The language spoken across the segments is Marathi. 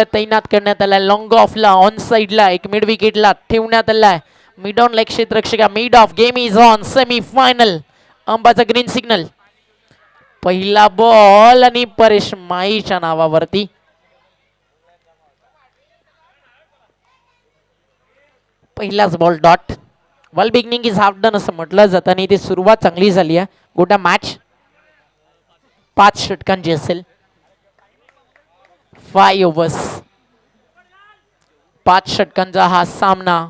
तैनात करण्यात आलाय. लॉंग ऑफला ऑन साइडला एक मिड विकेटला ठेवण्यात आलाय. मिड ऑन लेग क्षेत्ररक्षका. Mid off game is on. Semi final. अंबाचा ग्रीन सिग्नल. पहिला बॉल आणि परेश माईच्या नावावरती. पहिलाच ball dot. Well beginning is half done असं म्हटलं जातं आणि ती सुरुवात चांगली झाली आहे. गोटा मॅच 5 षटकांची असेल. 5 ओव्हर्स 5 षटकांचा हा सामना.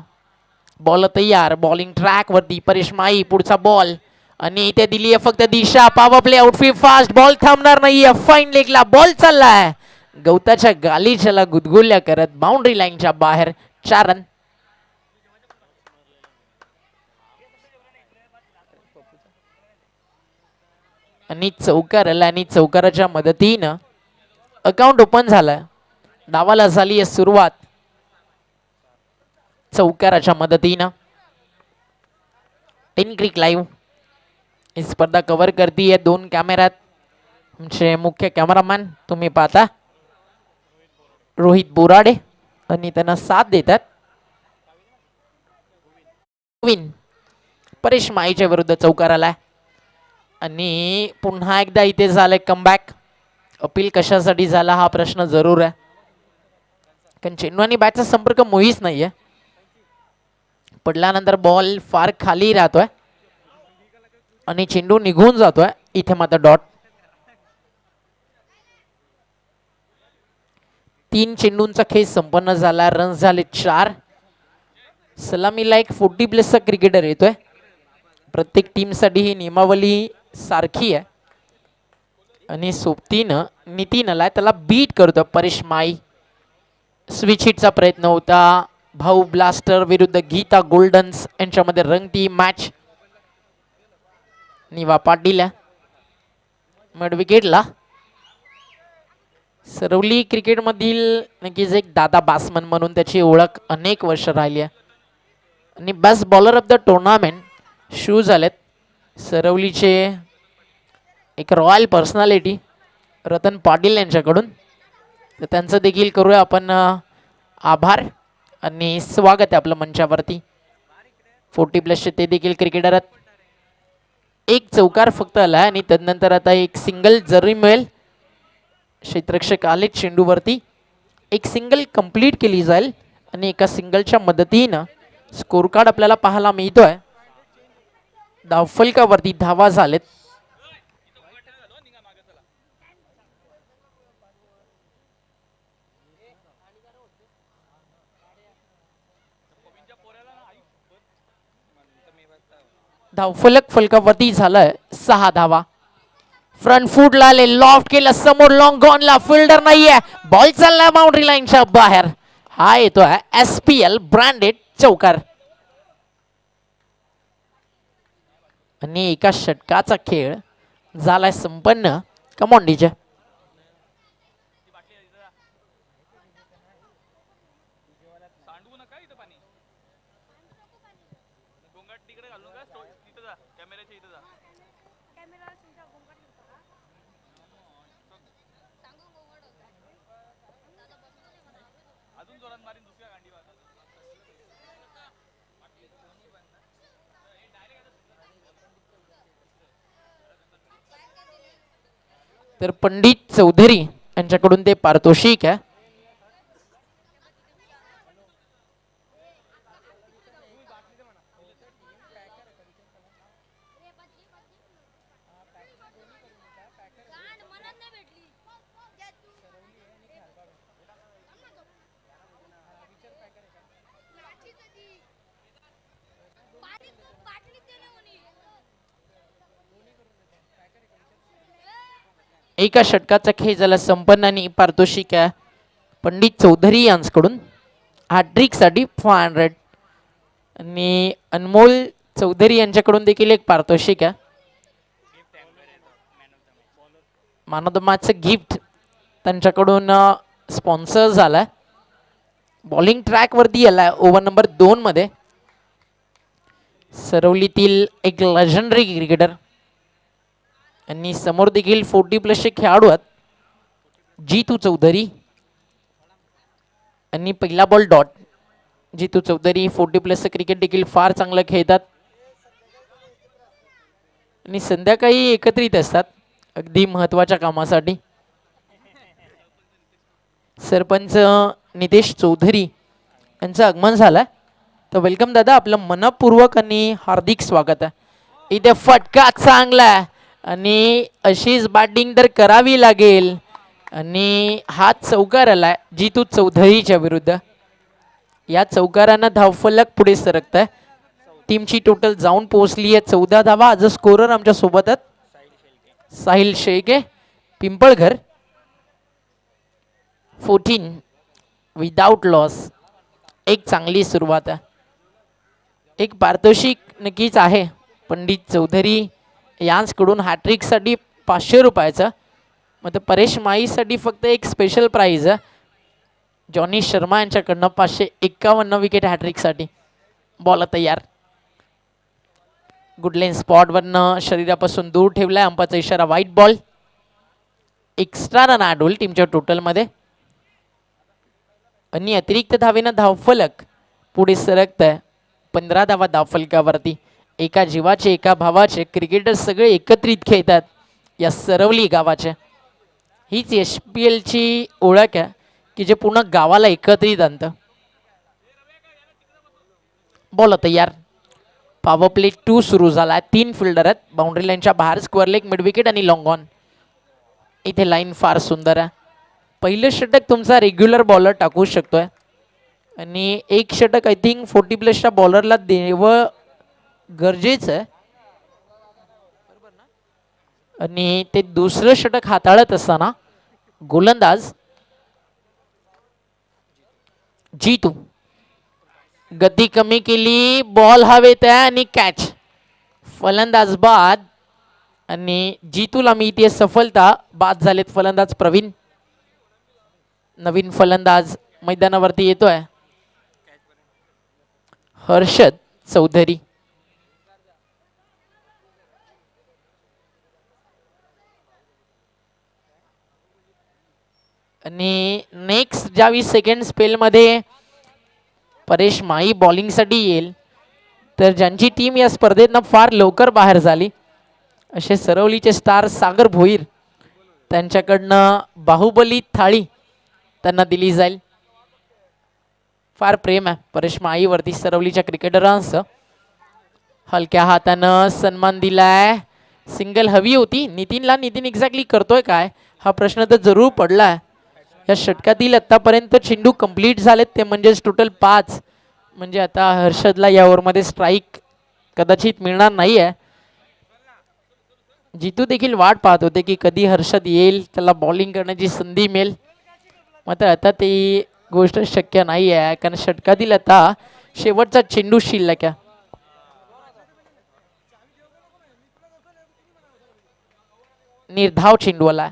बॉल तयार. बॉलिंग ट्रॅक वरती परेश माई. पुढचा बॉल आणि इथे दिली आहे फक्त दिशा. Power play outfield fast. Ball थांबणार नाहीये. फाईन लेगला बॉल चाललाय. गवताच्या गालीच्याला गुदगुल्या करत बाउंड्री लाईनच्या बाहेर. 4 रन. आणि चौकार आला आणि चौकाराच्या मदतीनं अकाउंट ओपन झालं. डावाला झाली आहे सुरुवात चौकाराच्या मदतीनं. 10 क्रिक लाईव्ह ही स्पर्धा कव्हर करतीये 2 कॅमेऱ्यात. आमचे मुख्य कॅमेरामॅन तुम्ही पाहता रोहित बोराडे आणि त्यांना साथ देतात परेश माईच्या विरुद्ध चौकार आलाय. आणि पुन्हा एकदा इथे झालंय कमबॅक. अपील कशासाठी झाला हा प्रश्न जरूर आहे, कारण चेंडू आणि बॅटचा संपर्क मुळीच नाहीये. पडल्यानंतर बॉल फार खाली राहतोय आणि चेंडू निघून जातोय. इथे मात्र डॉट. 3 चेंडूंचा खेळ संपन्न झाला. रन झाले 4. सलामीला एक 40 प्लसचा क्रिकेटर येतोय. प्रत्येक टीमसाठी ही नियमावली सारखी आहे आणि सोबतीनं नितीन आलाय त्याला बीट करतो परेश माई. स्विच हिटचा प्रयत्न होता. भाऊ ब्लास्टर विरुद्ध गीता गोल्डन्स यांच्यामध्ये रंगती मॅच. निवा पाटील मिड विकेटला. सरवली क्रिकेटमधील नक्कीच एक दादा बासमन म्हणून त्याची ओळख अनेक वर्ष राहिली आहे आणि best bowler of the tournament shoes झालेत सरवलीचे एक रॉयल पर्सनॅलिटी रतन पाटील यांच्याकडून. तर त्यांचं देखील करूया आपण आभार आणि स्वागत आहे आपलं मंचावरती. 40 प्लसचे ते देखील क्रिकेटर आहेत. एक चौकार फक्त आला आणि तदनंतर आता एक सिंगल जरी मिळेल. क्षेत्ररक्षक आले चेंडूवरती. एक सिंगल कंप्लीट केली जाईल आणि एका सिंगलच्या मदतीनं स्कोर कार्ड आपल्याला पाहायला मिळतोय. धावफलकावरती धावा झालेत. धावफलक फलकावरती झालाय 6 धावा. फ्रंट फूटला आले. लॉफ्ट केलं समोर. लॉंग गॉनला फिल्डर नाहीये. बॉल चाललाय बाउंड्री लाईनच्या बाहेर. हा येतोय SPL ब्रँडेड चौकार आणि एका षटकाचा खेळ झालाय संपन्न. Come on DJ. तर पंडित चौधरी यांच्याकडून ते पारितोषिक आहे. एका षटकाचा खेळ झाला संपन्न आणि पारितोषिक आहे पंडित चौधरी यांच्याकडून हॅट्रिकसाठी 500 आणि अनमोल चौधरी यांच्याकडून देखील एक पारितोषिक आहे. मॅन ऑफ द मॅचचं गिफ्ट त्यांच्याकडून स्पॉन्सर झालाय. बॉलिंग ट्रॅक वरती आलाय ओव्हर नंबर 2 मध्ये. सरवलीतील एक लेजेंडरी क्रिकेटर आणि समोर देखील 40 प्लसचे खेळाडू आहेत. जीतू चौधरी आणि पहिला बॉल डॉट. जितू चौधरी 40+ क्रिकेट देखील फार चांगलं खेळतात आणि संध्याकाळी एकत्रित असतात अगदी महत्त्वाच्या कामासाठी. सरपंच नितेश चौधरी यांचं आगमन झालं, तर वेलकम दादा, आपलं मनपूर्वक आणि हार्दिक स्वागत आहे. इथे फटका चांगला आणि अशीच बॅटिंग तर करावी लागेल आणि हा चौकार आलाय जितू चौधरीच्या विरुद्ध. या चौकारानं धावफलक पुढे सरकत आहे. टीमची टोटल जाऊन पोहोचली आहे 14 धावा. आज स्कोरर आमच्या सोबत आहेत साहिल शेळके पिंपळघर. 14 without loss. एक चांगली सुरुवात आहे. एक पारितोषिक नक्कीच आहे पंडित चौधरी यांच्याकडून हॅट्रिकसाठी 500 रुपयाचं. मग परेश माईसाठी फक्त एक स्पेशल प्राईज आहे जॉनी शर्मा यांच्याकडनं 551 विकेट हॅट्रिकसाठी. बॉल तयार. गुडलेन स्पॉटवरनं शरीरापासून दूर ठेवलाय. अंपाचा इशारा white ball. Extra run add होईल टीमच्या टोटलमध्ये आणि अतिरिक्त धावेनं धावफलक पुढे सरकत आहे. 15 धावा धावफलकावरती. एका जीवाचे एका भावाचे क्रिकेटर सगळे एकत्रित खेळतात या सरवली गावाचे. हीच SPL ची ओळख आहे की जे पूर्ण गावाला एकत्रित आणतं. बॉल तयार. पॉवर प्ले 2 सुरू झाला. 3 फिल्डर आहेत. बाउंड्री लाईनच्या बाहेर स्क्वेअर लेग मिड विकेट आणि लॉंग ऑन. इथे लाईन फार सुंदर आहे. पहिलं षटक तुमचा रेग्युलर बॉलर टाकू शकतोय आणि एक षटक आय थिंक 40+च्या बॉलरला देणं गरजेचं आहे आणि ते दुसरं षटक हाताळत असताना गोलंदाज जितू गती कमी केली. बॉल हवेत आहे आणि कॅच. फलंदाज बाद आणि जितूला मिळते सफलता. बाद झालेत फलंदाज प्रवीण. नवीन फलंदाज मैदानावरती येतोय हर्षद चौधरी. आणि नेक्स्ट ज्यावेळी सेकंड स्पेलमध्ये परेश माई बॉलिंगसाठी येईल तर ज्यांची टीम या स्पर्धेतनं फार लवकर बाहेर झाली असे सरवलीचे स्टार सागर भोईर त्यांच्याकडनं बाहुबली थाळी त्यांना दिली जाईल. फार प्रेम आहे परेश माईवरती सरवलीच्या क्रिकेटरांचं. हलक्या हातानं सन्मान दिलाय. सिंगल हवी होती नितीनला. नितीन एक्झॅक्टली करतोय काय हा प्रश्न तर जरूर पडलाय. या षटकातील आतापर्यंत चेंडू कंप्लीट झालेत ते म्हणजेच टोटल 5. म्हणजे आता हर्षदला या ओव्हरमध्ये स्ट्राईक कदाचित मिळणार नाही आहे. जितू देखील वाट पाहत होते की कधी हर्षद येईल त्याला बॉलिंग करण्याची संधी मिळेल. मात्र आता ती गोष्ट शक्य नाही आहे कारण षटकातील आता शेवटचा चेंडू शिल्लक आहे. निर्धाव चेंडू आला.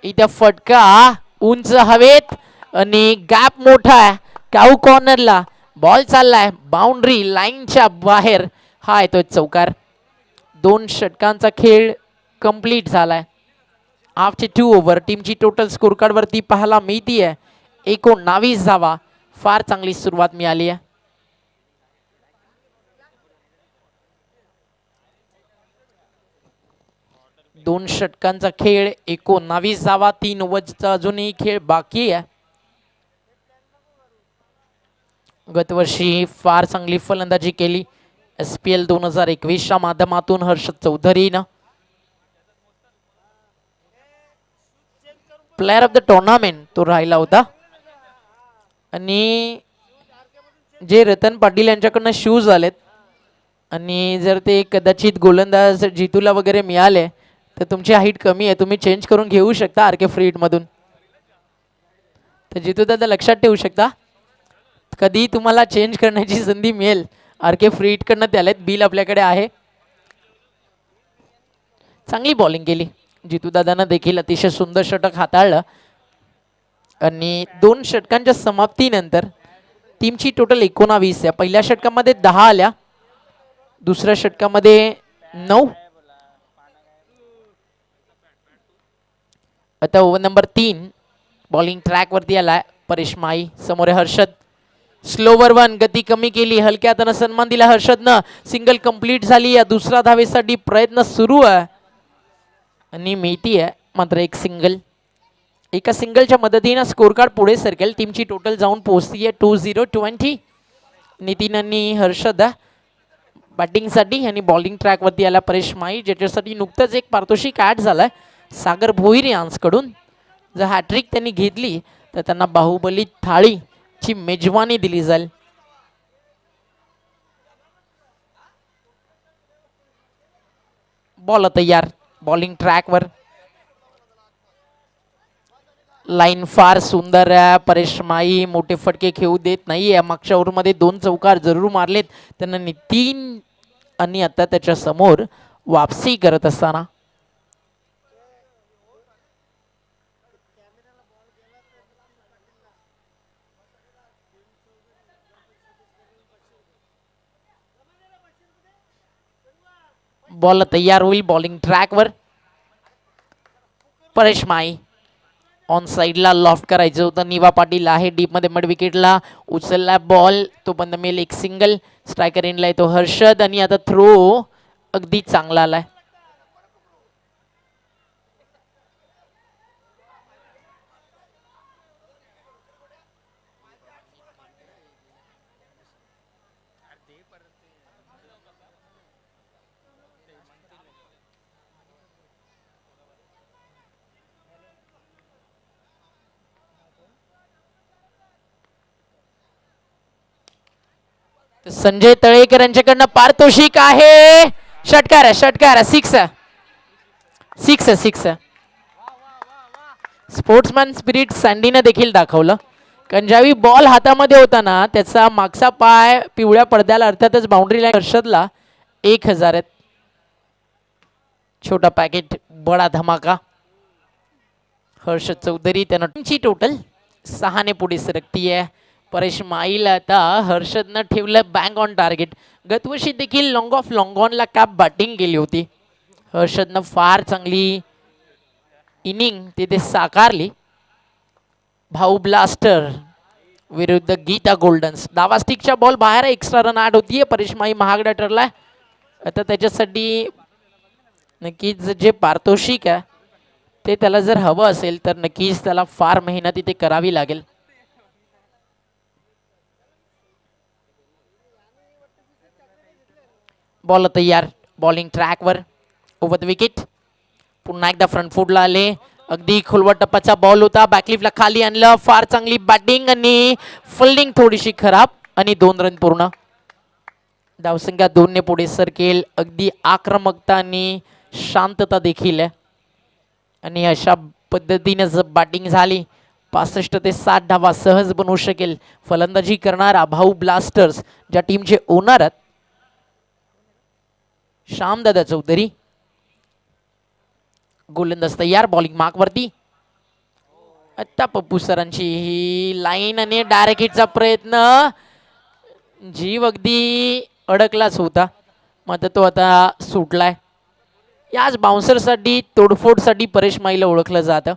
इथे फटका उंच हवेत आणि गॅप मोठा आहे. काऊ कॉर्नरला बॉल चाललाय बाउंड्री लाईनच्या बाहेर. हा येतोय चौकार. 2 षटकांचा खेळ कंप्लीट झालाय. हाफचे 2 ओव्हर. टीमची टोटल स्कोर कार्ड वरती पाहायला मिळतीये 19 धावा. फार चांगली सुरुवात मिळाली आहे. दोन षटकांचा खेळ 19 धावा. 3 ओव्हरचा अजूनही खेळ बाकी आहे. गतवर्षी फार चांगली फलंदाजी केली SPL 2021च्या माध्यमातून हर्षद चौधरीनं. प्लेयर ऑफ द टुर्नामेंट तो राहिला होता आणि जे रतन पाटील यांच्याकडनं शूज आलेत आणि जर ते कदाचित गोलंदाज जितूला वगैरे मिळाले तर तुमची हाईट कमी आहे तुम्ही चेंज करून घेऊ शकता RK फ्रीट मधून. तर जितू दादा लक्षात ठेवू शकता कधी तुम्हाला चेंज करण्याची संधी मिळेल. RK फ्रीट कडनं त्याला बिल आपल्याकडे आहे. चांगली बॉलिंग केली जितू दादानं देखील. अतिशय सुंदर षटक हाताळलं आणि 2 षटकांच्या समाप्तीनंतर टीमची टोटल 19 आहे. पहिल्या षटकामध्ये 10 आल्या. दुसऱ्या षटकामध्ये 9. आता ओव्हर नंबर 3 बॉलिंग ट्रॅक वरती आलाय. परेश माई समोर हर्षद स्लोवर वन गती कमी केली हलक्या हातानं सन्मान दिला हर्षदनं सिंगल कंप्लीट झाली या दुसऱ्या धावेसाठी प्रयत्न सुरू आहे आणि मिळती आहे मात्र एक सिंगल एका सिंगलच्या मदतीनं स्कोर कार्ड पुढे सरकेल टीमची टोटल जाऊन पोहोचती आहे 2020 नितीन आणि हर्षद बॅटिंगसाठी आणि बॉलिंग ट्रॅकवरती आला परेश माई ज्याच्यासाठी नुकतंच एक पारितोषिक ॲड झालाय सागर भोईर यांकडून जर हॅट्रिक त्यांनी घेतली तर त्यांना बाहुबली थाळीची मेजवानी दिली जाईल बॉल तयार बॉलिंग ट्रॅकवर लाईन फार सुंदर आहे परेश माई मोठे फटके खेळू देत नाहीये मागच्या ओव्हरमध्ये 2 चौकार जरूर मारलेत त्यांना नितीन आणि आता त्याच्या समोर वापसी करत असताना बॉल तयार होईल बॉलिंग ट्रॅकवर परेश माई ऑन साइडला लॉफ्ट करायचं होतं निवा पाटील आहे डीप मध्ये मिड विकेटला उचलला बॉल तो बंद मिळेल एक सिंगल स्ट्रायकर इनला येतो हर्षद आणि आता थ्रो अगदी चांगला आलाय संजय तळेकर यांच्याकडनं पारितोषिक आहे षटकार six six six sportsman spirit सँडीने देखील दाखवलं कारण ज्यावेळी बॉल हातामध्ये होता ना त्याचा मागचा पाय पिवळ्या पडद्याला अर्थातच बाउंड्री लाईन हर्षदला 1000 आहेत छोटा पॅकेट बडा धमाका हर्षद चौधरी त्यांची टोटल 6 ने पुढे सरकतीये परेश माईल आता हर्षदनं ठेवलं बँग ऑन टार्गेट गतवर्षी देखील लॉंग ऑफ लॉंगॉनला कॅप बॅटिंग केली होती हर्षदनं फार चांगली इनिंग तिथे साकारली भाऊ ब्लास्टर विरुद्ध गीता गोल्डन्स डावा स्टिकच्या बॉल बाहेर एक्स्ट्रा रन ॲड होतीये परेश माई महागडा ठरलाय आता त्याच्यासाठी नक्कीच जे पारितोषिक आहे ते त्याला जर हवं असेल तर नक्कीच त्याला फार मेहनत इथे करावी लागेल बॉल तयार बॉलिंग ट्रॅकवर ओव्हर द विकेट पुन्हा एकदा फ्रंट फूटला आले अगदी खोलवा टप्प्याचा बॉल होता बॅकलिफ्टला खाली आणलं फार चांगली बॅटिंग आणि फिल्डिंग थोडीशी खराब आणि 2 रन पूर्ण धावसंख्या 2 ने पुढे सरकेल अगदी आक्रमकता आणि शांतता देखील आहे आणि अशा पद्धतीने जर बॅटिंग झाली 65 ते 60 धावा सहज बनवू शकेल फलंदाजी करणारा भाऊ ब्लास्टर्स ज्या टीमचे ओनर आहेत श्यामदादा चौधरी गोलंदाज तयार बॉलिंग मार्क वरती आता पप्पू सरांची ही लाईन आणि डायरेक्ट हिटचा प्रयत्न जीव अगदी अडकलाच होता मात्र तो आता सुटलाय याच बाउन्सरसाठी तोडफोडसाठी परेश माईला ओळखलं जातं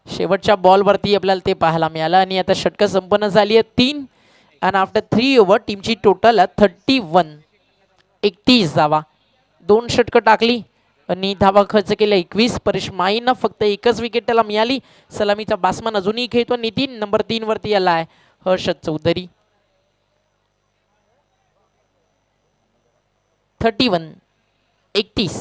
शेवटच्या बॉलवरती आपल्याला ते पाहायला मिळालं आणि आता षटकं संपन्न झाली आहे 3 आणि आफ्टर 3 ओव्हर टीमची टोटल 31 31 धावा 2 षटकं टाकली आणि धावा खर्च केल्या 21 परेश माईनं फक्त एकच विकेट त्याला मिळाली सलामीचा बासमन अजूनही खेळतो नितीन नंबर 3 वरती आला आहे Harshad Chaudhari 31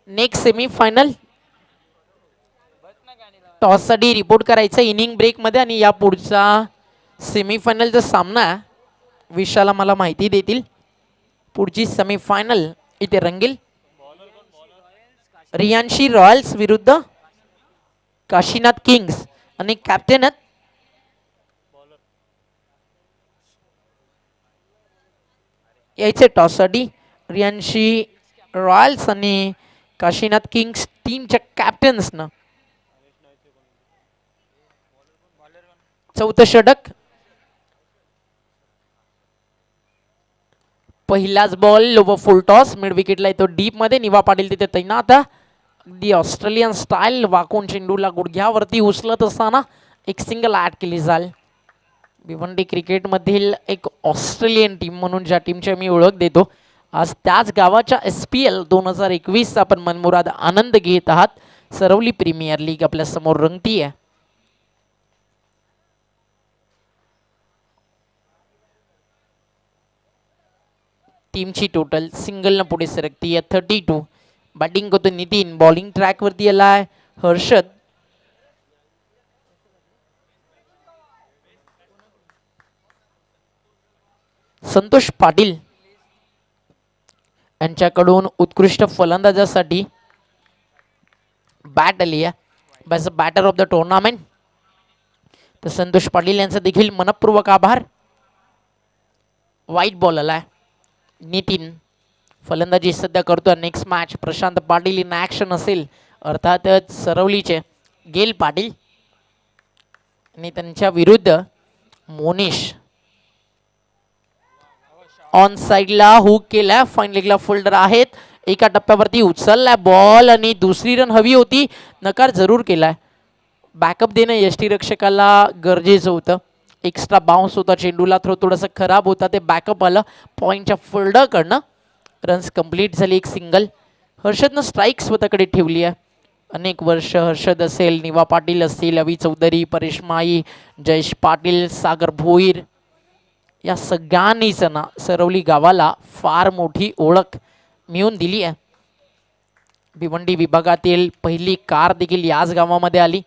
next semifinal toss साठी रिपोर्ट करायचं इनिंग ब्रेक मध्ये आणि या पुढचा सेमीफायनलचा सामना विशाला मला माहिती देतील पुढची सेमीफायनल इथे रंगेल रियांशी रॉयल्स विरुद्ध काशीनाथ किंग्स आणि कॅप्टन यायचे टॉस साठी रियांशी रॉयल्स आणि काशीनाथ किंग्स टीमच्या कॅप्टन्सनं 4थं षटक पहिलाच ball lower full toss mid विकेटला येतो डीप मध्ये. निवा पाटील तिथे तैनात. अगदी ऑस्ट्रेलियन स्टाईल वाकून चेंडूला गुडघ्यावरती उचलत असताना एक सिंगल ॲड केली जाईल. भिवंडी क्रिकेटमधील एक ऑस्ट्रेलियन टीम म्हणून ज्या टीमची मी ओळख देतो, आज त्याच गावाच्या SPL 2021चा आपण मनमुराद आनंद घेत आहात. सरवली प्रीमियर लीग आपल्या समोर रंगती आहे. टीमची टोटल सिंगल न पुढे सरकती आहे 32. बॅटिंग करतो नितीन. बॉलिंग ट्रॅक वरती आलाय हर्षद. संतोष पाटील यांच्याकडून उत्कृष्ट फलंदाजासाठी बॅट आली आहे. Badge a batter of the tournament. तर संतोष पाटील यांचा देखील मनपूर्वक आभार. वाईट बॉल आलाय. नितीन फलंदाजी सध्या करतोय. Next match Prashant Patil in action असेल, अर्थातच सरवलीचे गेल पाटील आणि त्यांच्या विरुद्ध मोनिश. ऑन साइडला हुक केलाय. फाईन लेगला फोल्डर आहेत. एका टप्प्यावरती उचललाय बॉल आणि दुसरी रन हवी होती. नकार जरूर केलाय. बॅकअप देणं यष्टीरक्षकाला गरजेचं होतं. एक्स्ट्रा बाउन्स होता चेंडूला. थ्रो थोडासा खराब होता. ते बॅकअप आलं पॉईंटच्या फोल्डरकडनं. रन्स कंप्लीट झाली. एक सिंगल. हर्षदनं स्ट्राईक स्वतःकडे ठेवली आहे. अनेक वर्ष हर्षद असेल, निवा पाटील असतील, अवी चौधरी, परेश माई, जयेश पाटील, सागर भोईर या सगळ्यांनीच ना सरवली गावाला फार मोठी ओळख मिळवून दिली आहे. भिवंडी विभागातील पहिली कार देखील याच गावामध्ये आली.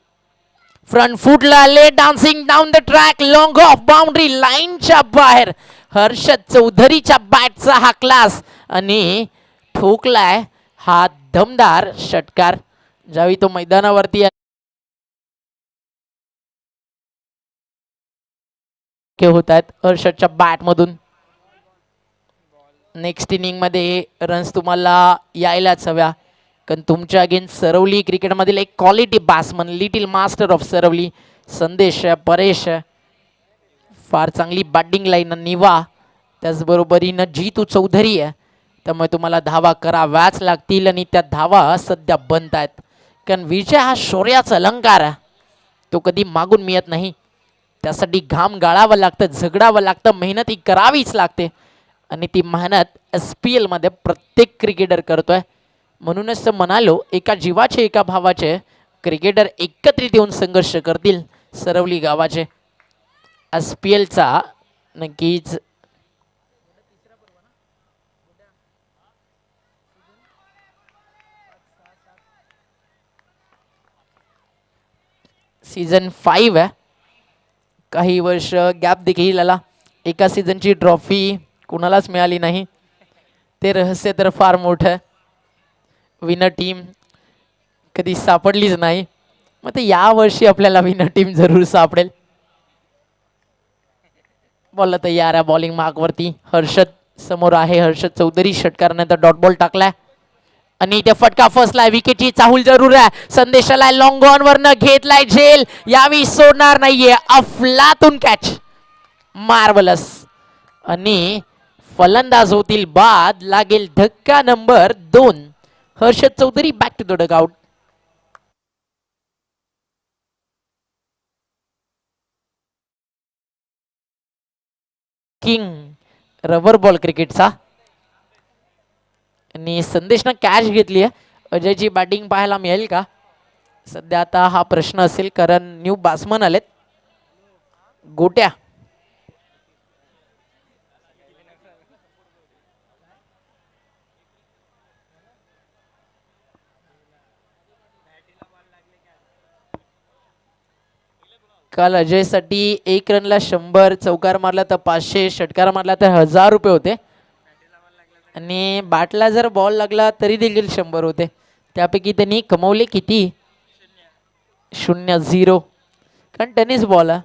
फ्रंट फुटला आले. Dancing down the track. Long of boundary लाईनच्या बाहेर. हर्षद चौधरीच्या बॅटचा हा क्लास आणि ठोकलाय हा दमदार षटकार. ज्यावेळी तो मैदानावरती होत आहेत हर्षदच्या बॅटमधून. नेक्स्ट इनिंग मध्ये रन्स तुम्हाला यायलाच हव्या, कारण तुमच्या अगेन्स्ट सरवली क्रिकेटमधील एक quality batsman, little master of Sarvali Sandesh Paresh. फार चांगली बॅटिंग लाईन निवा, त्याचबरोबरीनं जीतू चौधरी आहे. त्यामुळे तुम्हाला धावा कराव्याच लागतील आणि त्या धावा सध्या बनत आहेत. कारण विजय हा शौर्याचा अलंकार आहे, तो कधी मागून मिळत नाही. त्यासाठी घाम गाळावं लागतं, झगडावं लागतं, मेहनती करावीच लागते आणि ती मेहनत SPL मध्ये प्रत्येक क्रिकेटर करतोय. म्हणूनच तर म्हणालो, एका जीवाचे एका भावाचे क्रिकेटर एकत्रित येऊन संघर्ष करतील सरवली गावाचे. SPLचा नक्कीच सीझन 5 आहे. काही वर्ष गॅप देखील आला. एका सीझनची ट्रॉफी कुणालाच मिळाली नाही, ते रहस्य तर फार मोठं. विनर टीम कधी सापडलीच नाही. मग ते यावर्षी आपल्याला विनर टीम जरूर सापडेल. बॉल तयार आहे. बॉलिंग मार्कवरती हर्षद समोर आहे. हर्षद चौधरी षटकारानंतर डॉट बॉल टाकलाय आणि इथे फटका फसलाय. विकेटची चाहूल जरूर आहे. संदेशाला लॉंग ऑन वरनं घेतलाय झेल. यावी सोडणार नाहीये. अफलातून कॅच. मार्वलस. आणि फलंदाज होतील बाद. लागेल धक्का number 2. Harshad Chaudhari back to the dugout. King rubber ball क्रिकेटचा आणि संदेशनं कॅच घेतली आहे. अजयची बॅटिंग पाहायला मिळेल का सध्या, आता हा प्रश्न असेल, कारण न्यू बॅट्समन आलेत. गोट्या काल अजयसाठी 1 रनला 100, चौकार मारला तर 500, षटकार मारला तर 1000 रुपये होते आणि बॅटला जर बॉल लागला तरी देखील 100 होते. त्यापैकी त्यांनी कमवले किती? 0-0, कारण टेनिस बॉल आहे.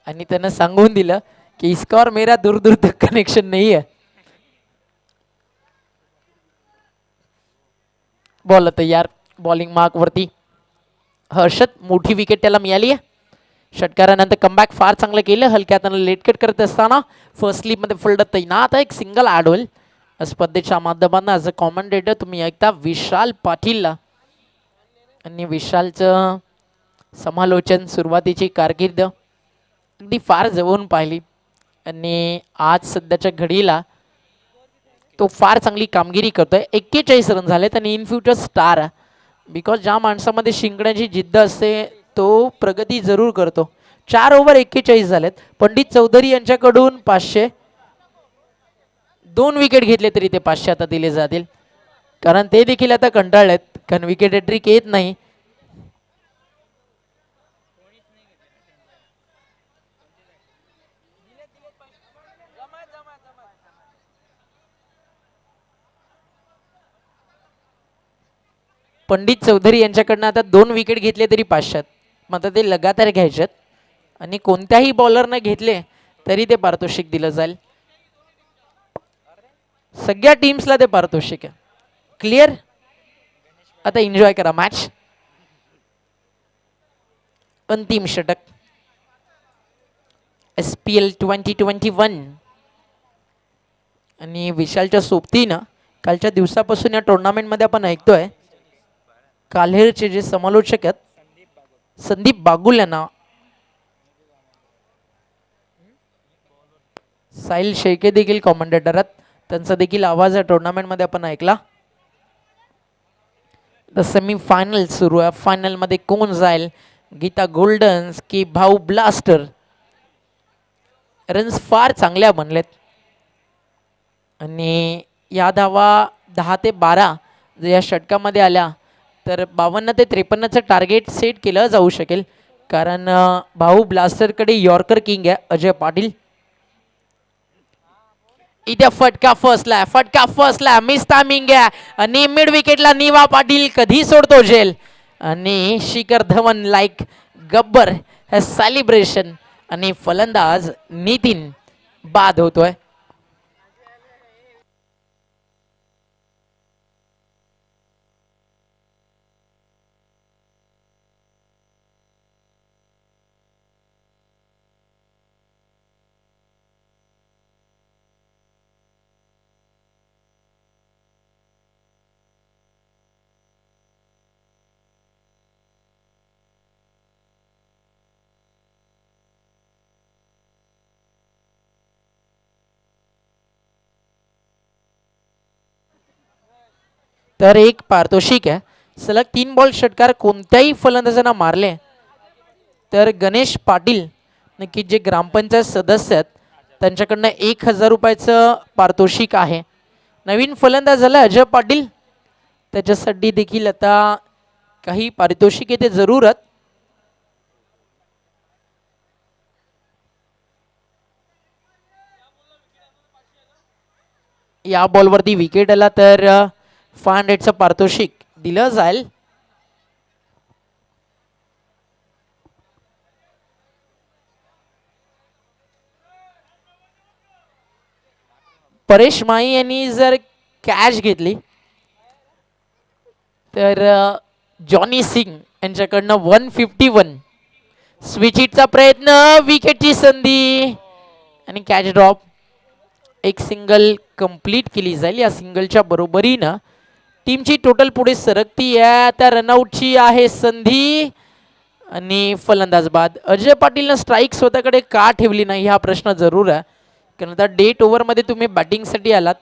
आणि त्यानं सांगून दिलं की इसका और मेरा दूर दूर तक कनेक्शन नहीं है. बॉल तयार. बॉलिंग मार्क वरती हर्षद. मोठी विकेट त्याला मिळाली आहे. षटकारानंतर कमबॅक फार चांगलं केलं. हलक्या हातानं लेट कट करत असताना फर्स्ट स्लिपमध्ये फिल्डर तैनात आहे. एक सिंगल ॲड होईल. स्पर्धेच्या माध्यमातून ॲज अ कॉमेंटेटर तुम्ही ऐकता विशाल पाटीलला. आणि विशालचं समालोचन सुरुवातीची कारकीर्द अगदी फार जवळून पाहिली आणि आज सध्याच्या घडीला तो फार चांगली कामगिरी करतोय. 41 रन झालेत आणि इन फ्युचर स्टार बिकॉज ज्या माणसामध्ये शिंकण्याची जिद्द असते तो प्रगती जरूर करतो. 4 ओव्हर 41 झालेत. पंडित चौधरी यांच्याकडून 500, 2 विकेट घेतले तरी ते 500 आता दिले जातील, कारण ते देखील आता कंटाळलेत, कारण विकेट हॅट्रिक येत नाही. पंडित चौधरी यांच्याकडनं आता 2 विकेट घेतले तरी 500, मग आता ते लगातार घ्यायच्यात आणि कोणत्याही बॉलरनं घेतले तरी ते पारितोषिक दिलं जाईल. सगळ्या टीम्सला ते पारितोषिक आहे. क्लिअर. आता एन्जॉय करा मॅच. अंतिम षटक SPL 2021 आणि विशालच्या सोबतीनं कालच्या दिवसापासून या टुर्नामेंटमध्ये आपण ऐकतोय काल्हेरचे जे समालोचक आहेत संदीप बागुल यांना, साहिल शेळके देखील कॉमेंटेटर आहेत, त्यांचा देखील आवाज या टुर्नामेंटमध्ये आपण ऐकला. द सेमी फायनल सुरू आहे. फायनलमध्ये कोण जाईल, गीता गोल्डन्स की भाऊ ब्लास्टर. रन्स फार चांगल्या बनलेत आणि या धावा 10 ते 12 जर या षटकामध्ये आल्या तर 52 ते 53चं टार्गेट सेट केलं जाऊ शकेल, कारण भाऊ ब्लास्टरकडे यॉर्कर किंग आहे अजय पाटील. इथे फटका फसला मिस टायमिंग आहे आणि मिड विकेटला निवा पाटील कधी सोडतो जेल आणि शिखर धवन लाईक गब्बर हे सेलिब्रेशन आणि फलंदाज नितीन बाद होतोय. तर एक पारितोषिक आहे. सलग 3 बॉल षटकार कोणत्याही फलंदाजांना मारले तर गणेश पाटील नक्की जे ग्रामपंचायत सदस्य आहेत त्यांच्याकडनं 1000 रुपयाचं पारितोषिक आहे. नवीन फलंदाज झाला अजय पाटील, त्याच्यासाठी देखील आता काही पारितोषिक येते जरूरत. या बॉलवरती विकेट आला तर 500चं पारितोषिक दिलं जाईल. परेश माई यांनी जर कॅच घेतली तर जॉनी सिंग यांच्याकडनं 151. स्विच हिटचा प्रयत्न, विकेटची संधी आणि कॅच ड्रॉप. एक सिंगल कंप्लीट केली जाईल. या सिंगलच्या बरोबरीनं टीमची टोटल पुढे सरकती आहे. त्या रनआउटची आहे संधी आणि फलंदाज बाद. अजय पाटीलनं स्ट्राईक स्वतःकडे का ठेवली नाही हा प्रश्न जरूर आहे, कारण आता डेट ओव्हरमध्ये तुम्ही बॅटिंगसाठी आलात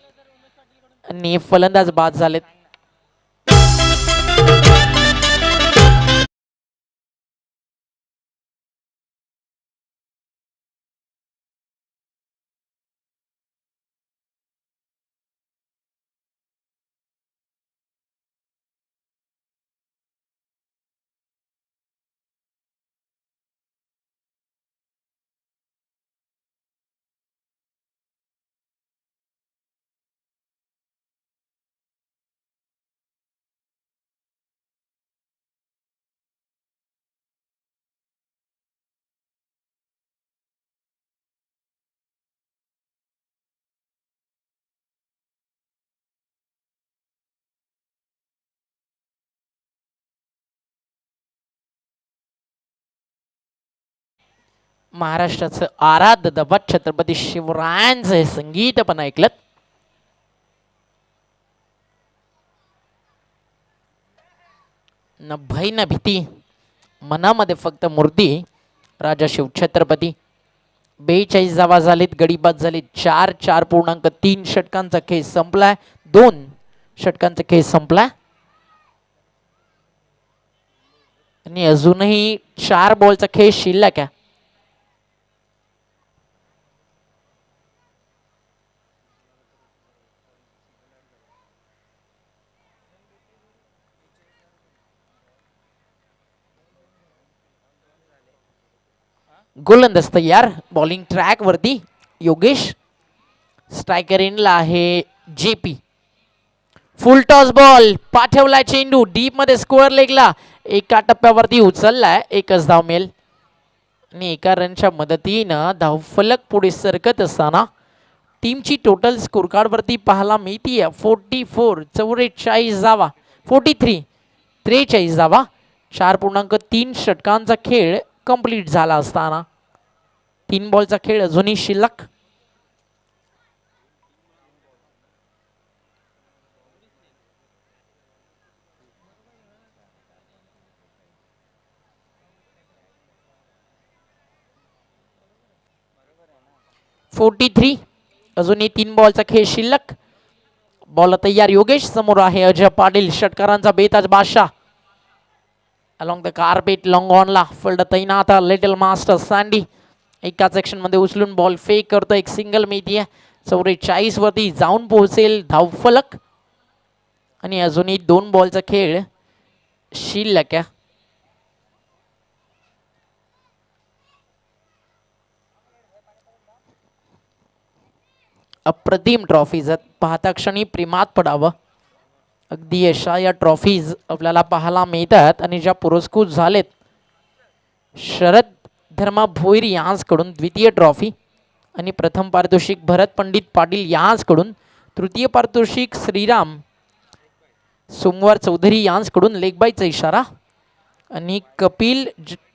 आणि फलंदाज बाद झालेत. महाराष्ट्राचं आराध्य दैवत छत्रपती शिवरायांचं हे संगीत पण ऐकलं. न भय न भीती, मनामध्ये फक्त मूर्ती राजा शिवछत्रपती. 42 धावा झालीत, गडीबाद झालीत 4.3 षटकांचा खेळ संपलाय. 2 षटकांचा खेळ संपलाय आणि अजूनही 4 बॉलचा खेळ शिल्लक आहे. गोलंदाज तयार, बॉलिंग ट्रॅक वरती योगेश. स्ट्रायकर इनला आहे जेपी. फुल टॉस बॉल पाठवलाय, चेंडू डीप मध्ये स्कोअर लेगला एका टप्प्यावरती उचललाय. एकच धाव मिळेल आणि एका रनच्या मदतीनं धावफलक पुढे सरकत असताना टीमची टोटल स्कोर कार्ड वरती पाहायला मिळतीये 44 44 धावा, 43 धावा. 4.3 षटकांचा खेळ कंप्लीट झाला असताना 3 बॉलचा खेळ अजूनही शिल्लक. अजूनही 3 बॉलचा खेळ शिल्लक. बॉल तयार योगेश. समोर आहे अजय पाटील, षटकारांचा बेताज बादशाह. अलॉंग द कार्पेट लॉंग ऑनला फील्ड तैनात लिटिल मास्टर सँडी. एका सेक्शन मध्ये उचलून बॉल फेक करतो, एक सिंगल मिळतीये. 44 वरती जाऊन पोहोचेल धावफलक आणि अजूनही 2 बॉलचा खेळ शिल्लक आहे. अप्रतिम ट्रॉफीज पाहता क्षणी प्रेमात पडावं. अगदी अशा या ट्रॉफीज आपल्याला पाहायला मिळतात आणि ज्या पुरस्कृत झालेत. शरद धर्मा भोईर यांकडून द्वितीय ट्रॉफी आणि प्रथम पारितोषिक भरत पंडित पाटील यांकडून, तृतीय पारितोषिक श्रीराम सोमवार चौधरी यांकडून लेग बायचा इशारा आणि कपिल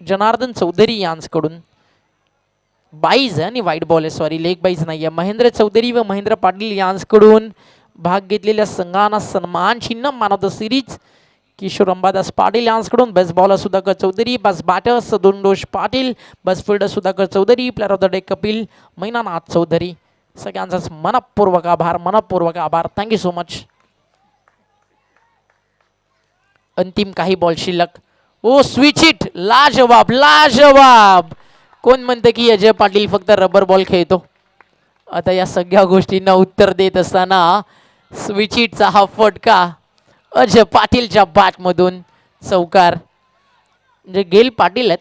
जनार्दन चौधरी यांकडून बाईज आणि वाईट बॉल आहे, सॉरी लेग बाईज नाही आहे. महेंद्र चौधरी व महेंद्र पाटील यांकडून भाग घेतलेल्या संघांना सन्मान चिन्ह man of the series Kishore Ambadas Patil यांकडून. Best bowler Sudhakar Chaudhari, best batter सदुंडोष Patil, best fielder Sudhakar Chaudhari, player of the day Kapil Mainanath Chaudhari. सगळ्यांचाच मनपूर्वक आभार. Thank you so much. अंतिम काही बॉल शिल्लक. ओ स्विच इट, लाजवाब. कोण म्हणते की अजय पाटील फक्त रबर बॉल खेळतो. आता या सगळ्या गोष्टींना उत्तर देत असताना स्विच इटचा हा फटका अजय पाटीलच्या बॅटमधून चौकार. जे गेल पाटील आहेत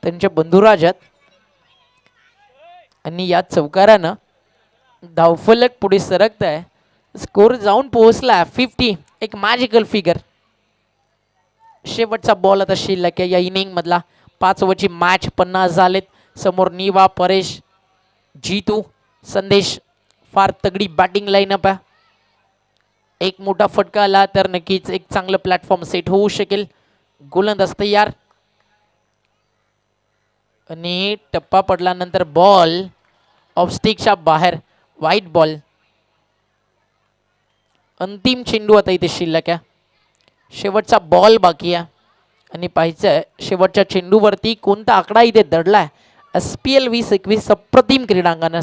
त्यांचे बंधुराज आहेत आणि या चौकारानं धावफलक पुढे सरकत आहे. स्कोर जाऊन पोहोचला 50, एक मॅजिकल फिगर. शेवटचा बॉल आता शिल्लक आहे या इनिंग मधला. 5 ओव्हरची मॅच 50 झालेत. समोर निवा, परेश, जीतू, संदेश. फार तगडी बॅटिंग लाईनअप आहे. एक मोठा फटका आला तर नक्कीच एक चांगलं प्लॅटफॉर्म सेट होऊ शकेल. गोलंदाज तयार आणि टप्पा पडल्यानंतर बॉल ऑफ स्टिकच्या बाहेर, वाईट बॉल. अंतिम चेंडू आता इथे शिल्लक आहे. शेवटचा बॉल बाकी आहे आणि पाहायचं शेवटच्या चेंडूवरती कोणता आकडा इथे दडलाय. SPL 2021 अप्रतिम क्रीडांगण.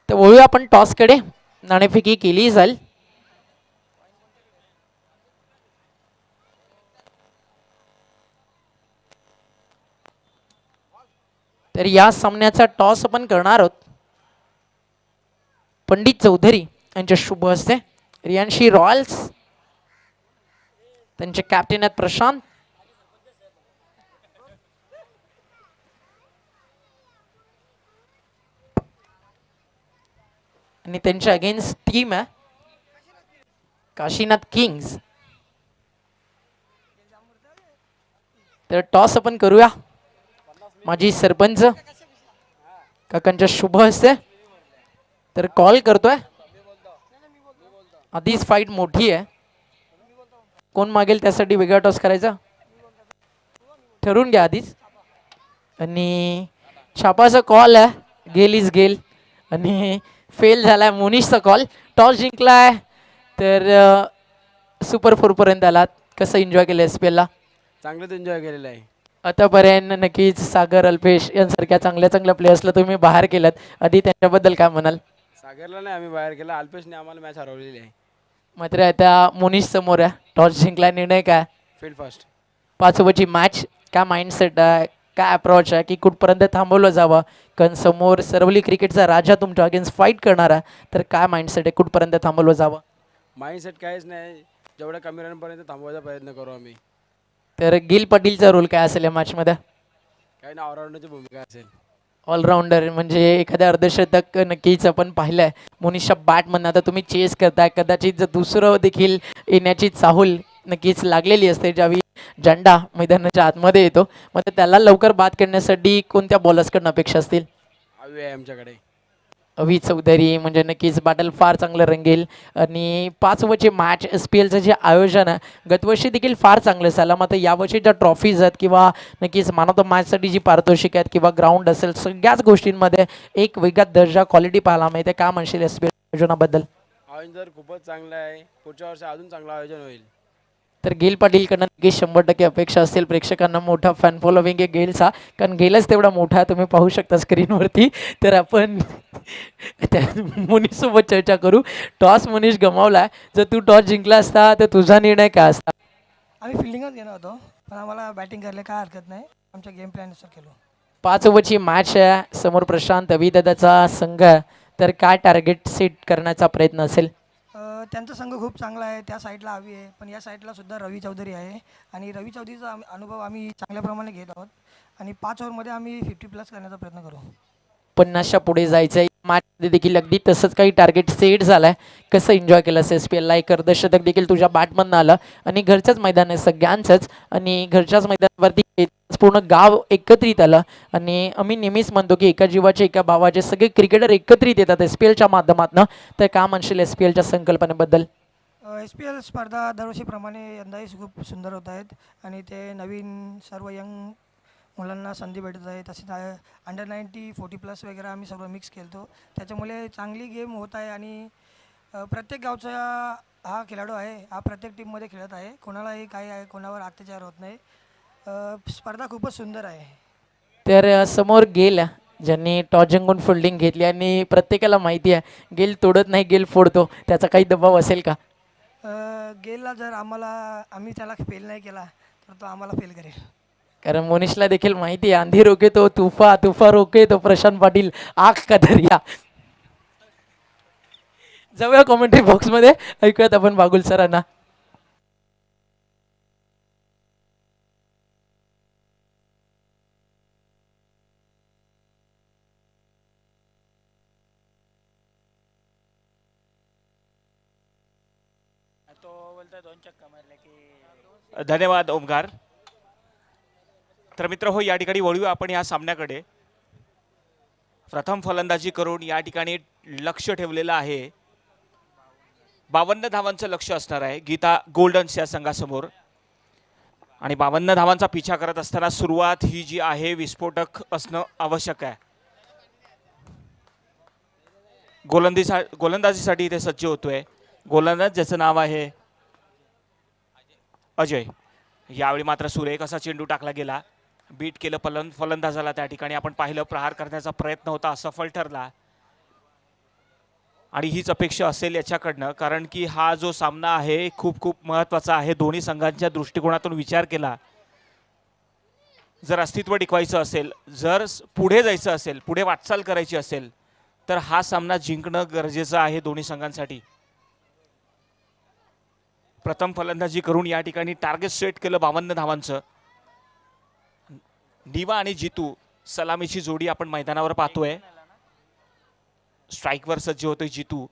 तर वळूया आपण टॉसकडे. नाणेफेकी केली जाईल. तर या सामन्याचा टॉस आपण करणार आहोत पंडित चौधरी यांच्या शुभ हस्ते. रियांशी रॉयल्स त्यांचे कॅप्टन आहेत प्रशांत. आणि त्यांच्या अगेन्स्ट टीम आहे काशीनाथ किंग्स. तर टॉस आपण करूया. माजी सरपंच काकांच्या शुभ हस्ते. तर कॉल करतोय. आधीच फाईट मोठी आहे. कोण मागेल त्यासाठी वेगळा टॉस करायचा ठरवून घ्या आधीच. आणि छापाचा कॉल आहे. गेल इज गेल आणि फेल झालाय मोनिशचा कॉल. टॉस जिंकलाय तर सुपर 4 पर्यंत आलात. कसं एन्जॉय केलं SPL ला? चांगलंच एन्जॉय केलेलं आहे. आतापर्यंत नक्कीच सागर अल्पेश यांसारख्या चांगल्या प्लेयर्सला तुम्ही बाहेर केलात. आधी त्यांच्याबद्दल काय म्हणाल? सागरला नाही आम्ही बाहेर केला, अल्पेशने आम्हाला मॅच हरवलेली आहे. मात्र आता मोनिश समोर आहे. टॉस जिंकला. निर्णय काय? Field first. 5 ओव्हरची मॅच. काय माइंडसेट आहे, काय अप्रोच आहे की कुठपर्यंत थांबवलं जावं? कारण समोर सरवली क्रिकेटचा राजा तुमच्या अगेन्स्ट फाईट करणार आहे. तर काय माइंडसेट आहे, कुठपर्यंत थांबवलं जावं? माइंडसेट काहीच नाही, जेवढ्या कमी रनपर्यंत थांबवायचा प्रयत्न करू आम्ही. तर गिल पाटीलचा रोल काय असेल या मॅचमध्ये? काही ना ऑलराऊंडरची भूमिका असेल. ऑलराऊंडर म्हणजे एखाद्या अर्धशतक नक्कीच आपण पाहिलं आहे. मोनिशा बॅटमधनं आता तुम्ही चेस करताय. कदाचित जर दुसरं देखील येण्याची चाहूल नक्कीच लागलेली असते ज्यावेळी झेंडा मैदानाच्या आतमध्ये येतो. मग त्याला लवकर बाद करण्यासाठी कोणत्या बॉलर्सकडनं अपेक्षा असतील? हवी आहे आमच्याकडे. अवी चौधरी म्हणजे नक्कीच बॅटल फार चांगलं रंगेल. आणि 5 ओव्हरचे मॅच SPLचं जे आयोजन आहे गतवर्षी देखील फार चांगलं झालं. मात्र यावर्षी ज्या ट्रॉफीज आहेत किंवा नक्कीच मॅन ऑफ द मॅचसाठी जी पारितोषिक आहेत किंवा ग्राउंड असेल सगळ्याच गोष्टींमध्ये एक वेगळा दर्जा क्वालिटी पाहायला मिळते. काय म्हणशील SPL आयोजनाबद्दल? आयोजन जर खूपच चांगलं आहे, पुढच्या वर्षी अजून चांगलं आयोजन होईल. तर गेल पाटीलकडनं नक्कीच 100% अपेक्षा असतील. प्रेक्षकांना मोठा फॅन फॉलोविंग आहे गेलचा, कारण गेलच तेवढा मोठा आहे. तुम्ही पाहू शकता स्क्रीनवरती. तर आपण त्या मुनीसोबत चर्चा करू. टॉस मुनीश गमावला. जर तू टॉस जिंकला असता तर तुझा निर्णय काय असता? आम्ही फिल्डिंगच घेणार होतो, पण आम्हाला बॅटिंग करायला काय हरकत नाही. आमच्या गेम प्लॅननुसार केलो. 5 ओव्हरची मॅच आहे. समोर प्रशांत अभिदादाचा संघ आहे. तर काय टार्गेट सेट करण्याचा प्रयत्न असेल? त्यांचा संघ खूप चांगला आहे. त्या साईडला हवी आहे, पण या साईडला सुद्धा रवी चौधरी आहे. आणि रवी चौधरीचा अनुभव आम्ही चांगल्या प्रमाणे घेत आहोत. आणि 5 ओव्हरमध्ये आम्ही 50+ करण्याचा प्रयत्न करू. 50च्या पुढे जायचं आहे. मॅचमध्ये देखील अगदी तसंच काही टार्गेट सेट झालाय. कसं एन्जॉय केलं SPLला? एक अर्धशतक देखील तुझ्या बॅटमधनं आलं आणि घरचंच मैदान आहे सगळ्यांचंच. आणि घरच्याच मैदानावरती पूर्ण गाव एकत्रित आलं. आणि आम्ही नेहमीच म्हणतो की एका जीवाचे एका भावाचे सगळे क्रिकेटर एकत्रित येतात SPLच्या माध्यमातून. तर काय म्हणशील SPLच्या संकल्पनेबद्दल? SPL स्पर्धा दरवर्षीप्रमाणे यंदाही खूप सुंदर होत आहेत. आणि ते नवीन सर्व यंग मुलांना संधी भेटत आहे. तसेच अंडर-90 40+ वगैरे आम्ही सर्व मिक्स खेळतो. त्याच्यामुळे चांगली गेम होत आहे. आणि प्रत्येक गावचा हा खेळाडू आहे, हा प्रत्येक टीममध्ये खेळत आहे. कोणालाही काही आहे, कोणावर अत्याचार होत नाही. स्पर्धा खूपच सुंदर आहे. तर समोर गेल ज्यांनी टॉस जिंकून फिल्डिंग घेतली आणि प्रत्येकाला माहिती आहे गेल तोडत नाही, गेल फोडतो. त्याचा काही दबाव असेल का? गेलला जर आम्ही त्याला फेल नाही केला तर तो आम्हाला फेल करेल. कारण मोनिशला देखील माहिती आहे आंधी रोके तो तुफा रोके तो प्रशांत पाटील आग का दर्या. जाऊया कॉमेंट्री बॉक्समध्ये. ऐकूयात आपण बागुल सरांना. धन्यवाद ओमकार. तर मित्र हो, या ठिकाणी वळूया आपण या सामन्याकडे. प्रथम फलंदाजी करून या ठिकाणी लक्ष ठेवलेलं आहे. 52 धावांचं लक्ष असणार आहे गीता गोल्डन्स या संघासमोर. आणि 52 धावांचा पिछा करत असताना सुरुवात ही जी आहे विस्फोटक असणं आवश्यक आहे. गोलंदाजीसाठी इथे सज्ज होतोय गोलंदाज ज्याचं नाव आहे अजय. यावेळी मात्र सुरेख असा चेंडू टाकला गेला. बीट केलं फलंदाजाला. त्या ठिकाणी आपण पाहिलं प्रहार करण्याचा प्रयत्न होता, असफल ठरला. आणि हीच अपेक्षा असेल याच्याकडनं, कारण की हा जो सामना आहे खूप खूप महत्त्वाचा आहे. दोन्ही संघांच्या दृष्टिकोनातून विचार केला जर अस्तित्व टिकवायचं असेल, जर पुढे जायचं असेल, पुढे वाटचाल करायची असेल, तर हा सामना जिंकणं गरजेचं आहे दोन्ही संघांसाठी. प्रथम फलंदाजी करून या ठिकाणी टार्गेट सेट केलं 52 धावांचं. निवा आणि जितू सलामीची जोडी आपण मैदानावर पाहतोय. स्ट्राईकवर सज्ज होतोय जितू.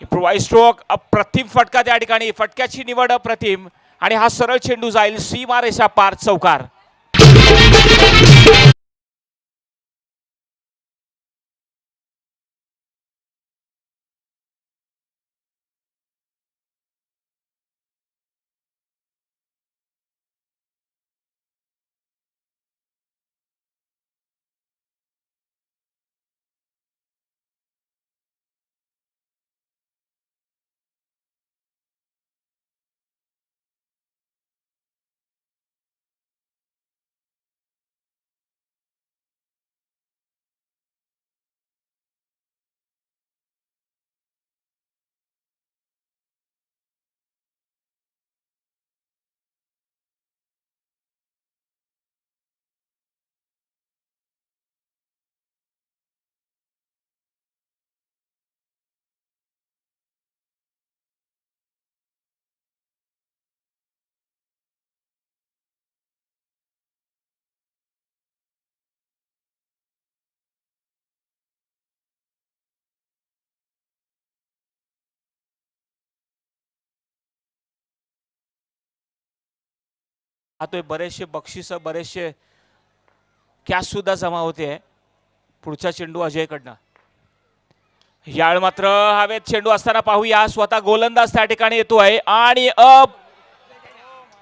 इम्प्रोवाइज स्ट्रोक, अप्रतिम फटका त्या ठिकाणी. फटक्याची निवड अप्रतिम आणि हा सरळ चेंडू जाईल सीमारेषा पार, चौकार. पाहतोय बरेचसे बक्षीस, बरेचसे कॅश सुद्धा जमा होते. पुढचा चेंडू अजयकडनं. याळ मात्र हवेत चेंडू असताना पाहूया. स्वतः गोलंदाज त्या ठिकाणी येतोय आणि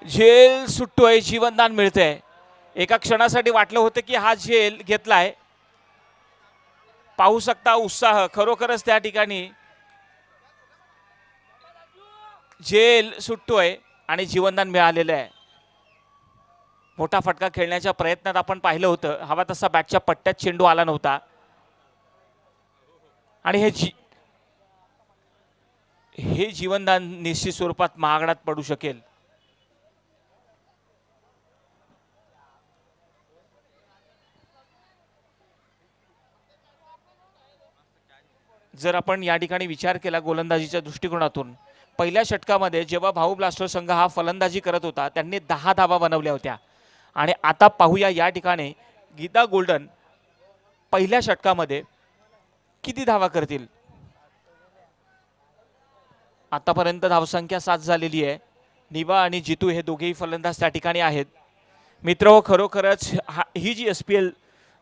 झेल सुटतोय, जीवनदान मिळतंय. एका क्षणासाठी वाटलं होतं की हा झेल घेतलाय. पाहू शकता उत्साह, खरोखरच त्या ठिकाणी झेल सुटतोय आणि जीवनदान मिळालेलं आहे. मोठा फटका खेळण्याच्या प्रयत्नात आपण पाहिलं होतं, हवा तसा बॅटच्या पट्ट्यात चेंडू आला नव्हता आणि हे जीवनदान निश्चित स्वरूपात महागड्यात पडू शकेल. जर आपण या ठिकाणी विचार केला गोलंदाजीच्या दृष्टिकोनातून, पहिल्या षटकामध्ये जेव्हा भाऊ ब्लास्टर संघ हा फलंदाजी करत होता त्यांनी 10 धावा बनवल्या होत्या आणि आता पाहूया या ठिकाणी गीता गोल्डन पहिल्या षटकामध्ये किती धावा करतील. आतापर्यंत धावसंख्या 7 झालेली आहे. निवा आणि जितू हे दोघेही फलंदाज त्या ठिकाणी आहेत. मित्र, खरोखरच ही जी SPL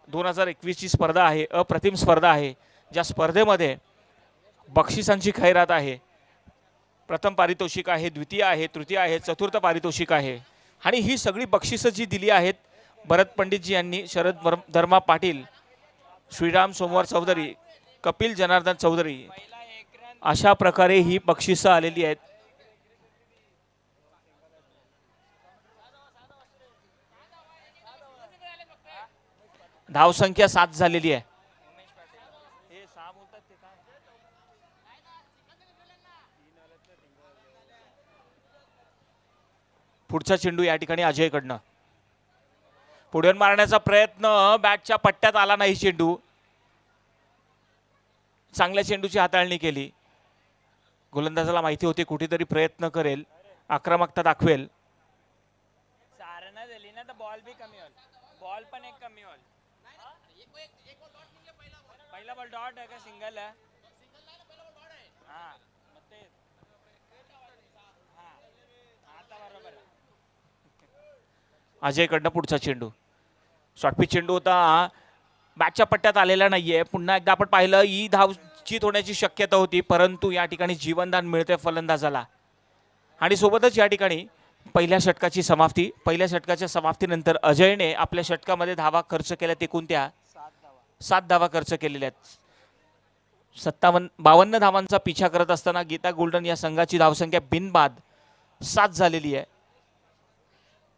2021ची स्पर्धा आहे, अप्रतिम स्पर्धा आहे. ज्या स्पर्धेमध्ये बक्षिसांची खैरात आहे. प्रथम पारितोषिक आहे, द्वितीय आहे, तृतीय आहे, चतुर्थ पारितोषिक आहे आणि ही सगळी बक्षिसं जी दिली आहेत भरत पंडितजी यांनी, शरद धर्मा पाटील, श्रीराम सोमवार चौधरी, कपिल जनार्दन चौधरी, अशा प्रकारे ही बक्षिसं आलेली आहेत. धावसंख्या 7 झालेली आहे. पुढचा चेंडू या ठिकाणी अजयकडनं. पुढे मारण्याचा प्रयत्न, बॅटच्या पट्ट्यात आला नाही चेंडू. चांगल्या चेंडूची हाताळणी केली. गोलंदाजाला माहिती होती कुठेतरी प्रयत्न करेल, आक्रमकता दाखवेल. सारणा झाली ना तर बॉल बी कमी होईल. बॉल पण एक कमी होईल. पहिला बॉल डॉट आहे का सिंगल आहे? हां मग ते हां आता बरोबर आहे. अजयकडनं पुढचा चेंडू. शॉर्टपिच चेंडू होता, बॅटच्या पट्ट्यात आलेला नाहीये. पुन्हा एकदा आपण पाहिलं ही धाव चित होण्याची शक्यता होती, परंतु या ठिकाणी जीवनदान मिळते फलंदाजाला. आणि सोबतच या ठिकाणी पहिल्या षटकाची समाप्ती. पहिल्या षटकाच्या समाप्तीनंतर अजयने आपल्या षटकामध्ये धावा खर्च केल्यात. एकूण त्या 7 धावा खर्च केलेल्या आहेत. 52 धावांचा पिछा करत असताना गीता गोल्डन या संघाची धावसंख्या बिनबाद 7 झालेली आहे.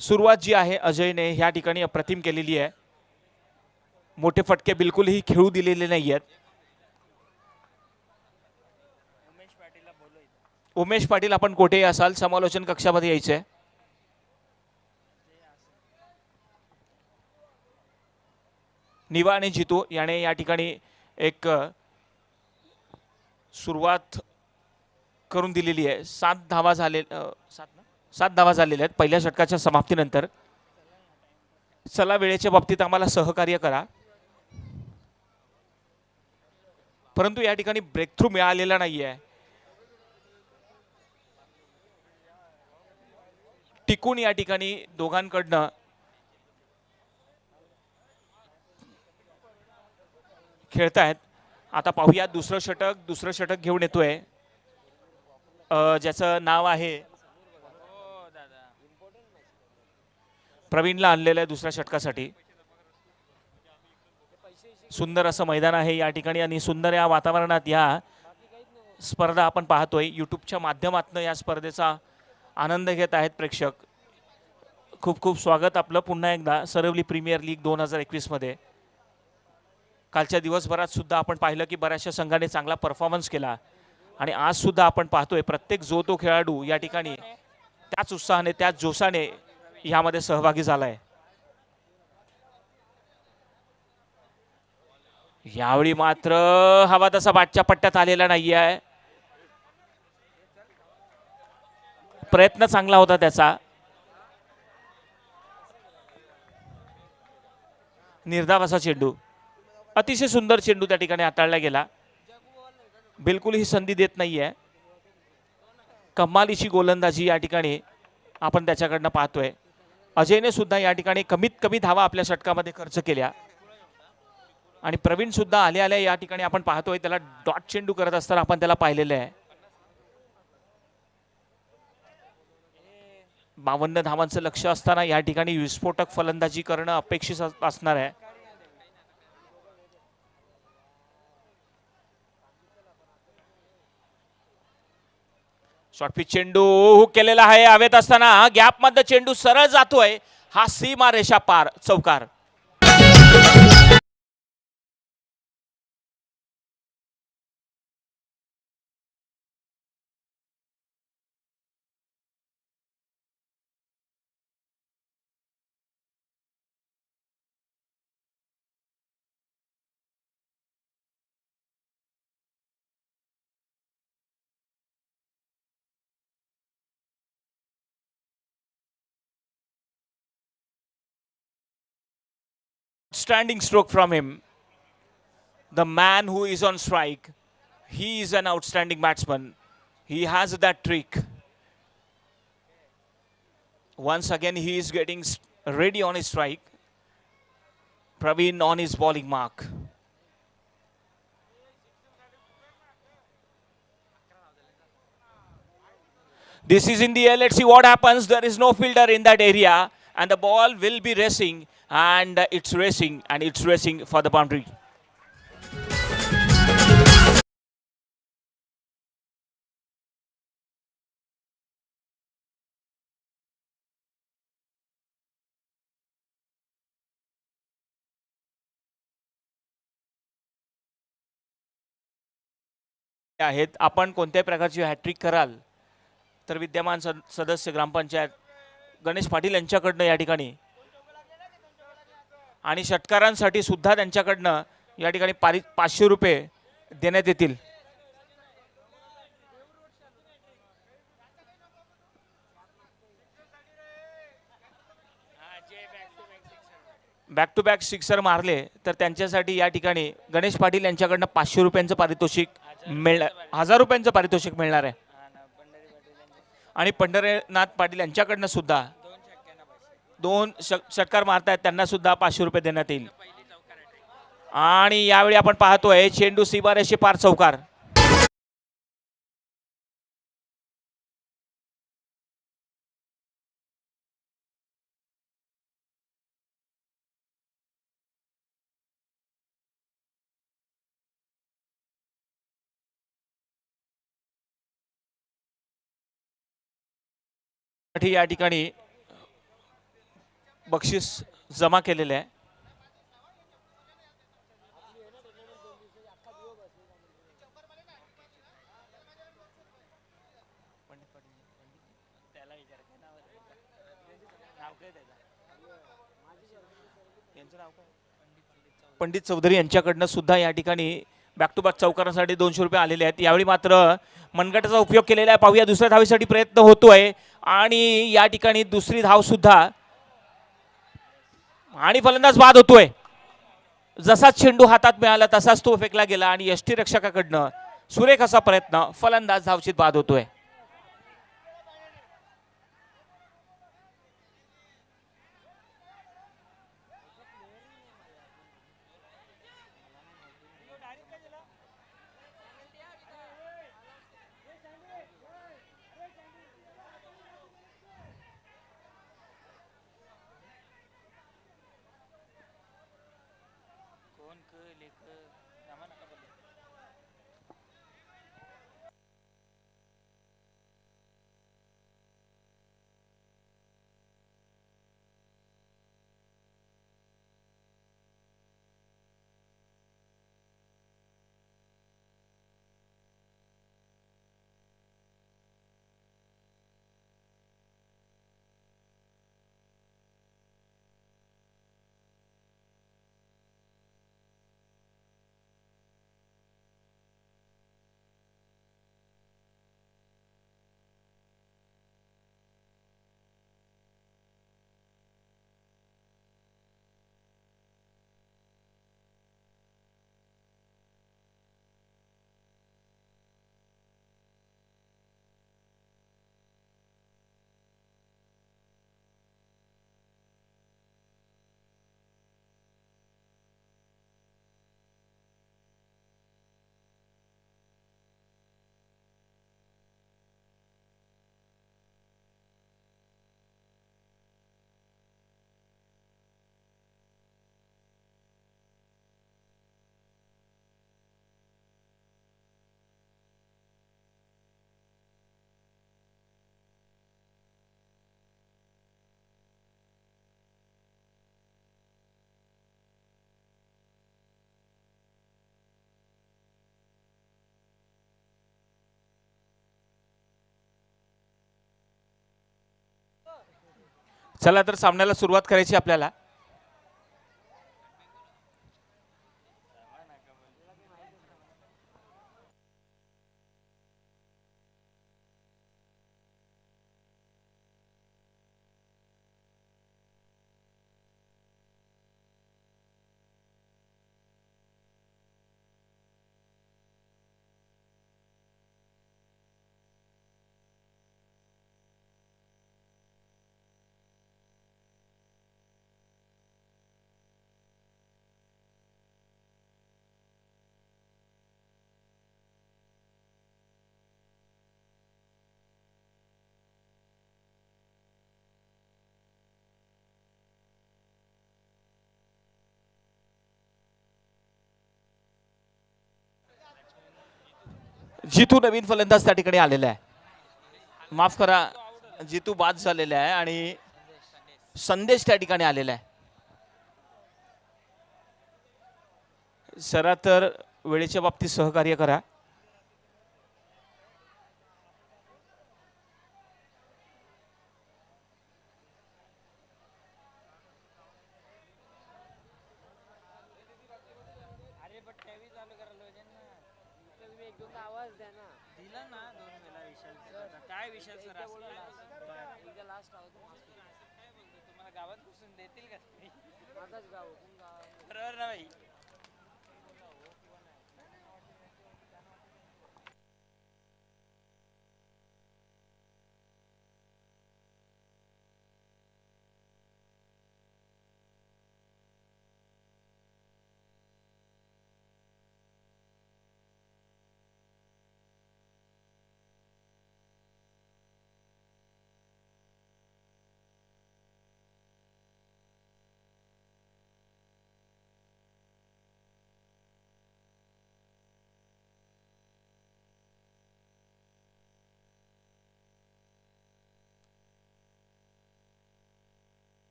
सुरुवात जी आहे अजयने ह्या ठिकाणी अप्रतिम केलेली आहे. मोठे फटके बिलकुलही खेळू दिलेले नाही आहेत. उमेश पाटील, आपण कोठेही असाल समालोचन कक्षामध्ये यायचे. निवा आणि जितू याने या ठिकाणी एक सुरुवात करून दिलेली आहे. 7 धावा झालेल्या आहेत पहिल्या षटकाच्या समाप्तीनंतर. चला वेळेच्या बाबतीत आम्हाला सहकार्य करा. परंतु या ठिकाणी ब्रेक थ्रू मिळालेला नाहीये. टिकून या ठिकाणी दोघांकडनं खेळतायत. आता पाहूया दुसरं षटक घेऊन येतोय ज्याचं नाव आहे प्रवीणला आणलेलं आहे दुसऱ्या षटकासाठी. सुंदर असं मैदान आहे या ठिकाणी आणि सुंदर या वातावरणात या स्पर्धा आपण पाहतोय. यूट्यूबच्या माध्यमातून या स्पर्धेचा आनंद घेत आहेत प्रेक्षक. खूप खूप स्वागत आपलं पुन्हा एकदा सरवली प्रीमियर लीग 2021 मध्ये. कालच्या दिवसभरात सुद्धा आपण पाहिलं की बऱ्याचशा संघाने चांगला परफॉर्मन्स केला आणि आज सुद्धा आपण पाहतोय प्रत्येक जो तो खेळाडू या ठिकाणी त्याच उत्साहाने त्याच जोशाने यामध्ये सहभागी झालाय. यावेळी मात्र हवा तसा बाटच्या पट्ट्यात आलेला नाही आहे. प्रयत्न चांगला होता त्याचा. निर्धाव असा चेंडू, अतिशय सुंदर चेंडू त्या ठिकाणी हाताळला गेला. बिलकुल ही संधी देत नाहीये. कमालीची गोलंदाजी या ठिकाणी आपण त्याच्याकडनं पाहतोय. अजयने सुद्धा या ठिकाणी कमीत कमी धावा आपल्या षटकामध्ये खर्च केल्या आणि प्रवीण सुद्धा आल्या या ठिकाणी आपण पाहतोय त्याला डॉट चेंडू करत असताना आपण त्याला पाहिलेलं आहे. 52 धावांचं लक्ष असताना या ठिकाणी विस्फोटक फलंदाजी करणं अपेक्षित असणार आहे. शॉर्टपिच चेंडू हुक केलेला आहे. हवेत असताना गॅप मध्ये चेंडू सरळ जातोय. हा सीमा रेषा पार चौकार. Outstanding stroke from him. The man who is on strike. He is an outstanding batsman. He has that trick. Once again, he is getting ready on his strike. Praveen on his bowling mark. This is in the air. Let's see what happens. There is no fielder in that area, and the ball will be racing. And it's racing for the boundary. आहेत आपण कोणत्याही प्रकारची हॅट्रिक कराल तर विद्यमान सदस्य ग्रामपंचायत गणेश पाटील यांच्याकडनं या ठिकाणी आणि षटकारांसाठी सुद्धा त्यांच्याकडनं या ठिकाणी 500 रुपये देण्यात येतील. बॅक टू बॅक सिक्सर मारले तर त्यांच्यासाठी या ठिकाणी गणेश पाटील यांच्याकडनं 500 रुपयांचं पारितोषिक मिळणार, 1000 रुपयांचं पारितोषिक मिळणार आहे. आणि पंढरीनाथ पाटील यांच्याकडनं सुद्धा 2 षटकार मारतायत त्यांना सुद्धा 500 रुपये देण्यात येईल. आणि यावेळी आपण पाहतोय चेंडू सीमारेषे पार चौकार. या ठिकाणी बक्षीस जमा केलेले आहे. पंडित चौधरी यांच्याकडनं सुद्धा या ठिकाणी बॅक टू बॅक चौकारासाठी 200 रुपये आलेले आहेत. यावेळी मात्र मनगटाचा उपयोग केलेला आहे. पाहूया दुसऱ्या धावेसाठी प्रयत्न होतोय आणि या ठिकाणी दुसरी धाव सुद्धा आणि फलंदाज बाद होतोय. जसाच चेंडू हातात मिळाला तसाच तो फेकला गेला आणि यष्टीरक्षकाकडनं सुरेख असा प्रयत्न, फलंदाज धावचीत बाद होतोय. चला तर सामन्याला सुरुवात करायची आपल्याला. जितू नवीन फलंदाज त्या ठिकाणी आलेला आहे. माफ करा, जितू बाद झालेला आहे आणि संदेश त्या ठिकाणी आलेला आहे. सरा तर वेळेच्या बाबतीत सहकार्य करा. काय विशाल सर तुम्हाला गावात घुसून देतील का? बरोबर ना भाई.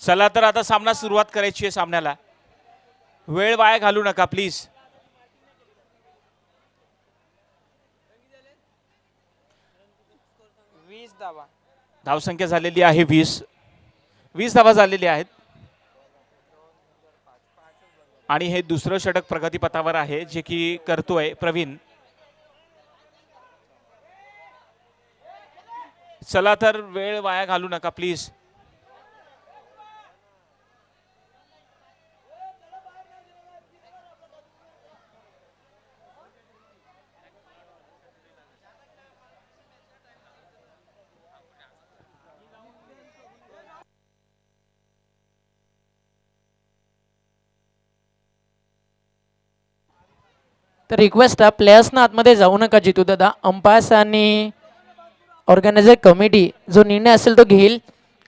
चला तर आता सामना सुरुवात करायची आहे. सामन्याला वेळ वाया घालू नका प्लीज. वीस धावा धावसंख्या झालेली आहे 20 धावा झालेल्या आहेत आणि हे दुसरं षटक प्रगतीपथावर आहे जे की करतोय प्रवीण. चला तर वेळ वाया घालू नका प्लीज. तर रिक्वेस्ट आहे प्लेयर्सना आतमध्ये जाऊ नका जितू दादा. अंपायर्स आणि ऑर्गनायझर कमिटी जो निर्णय असेल तो घेईल.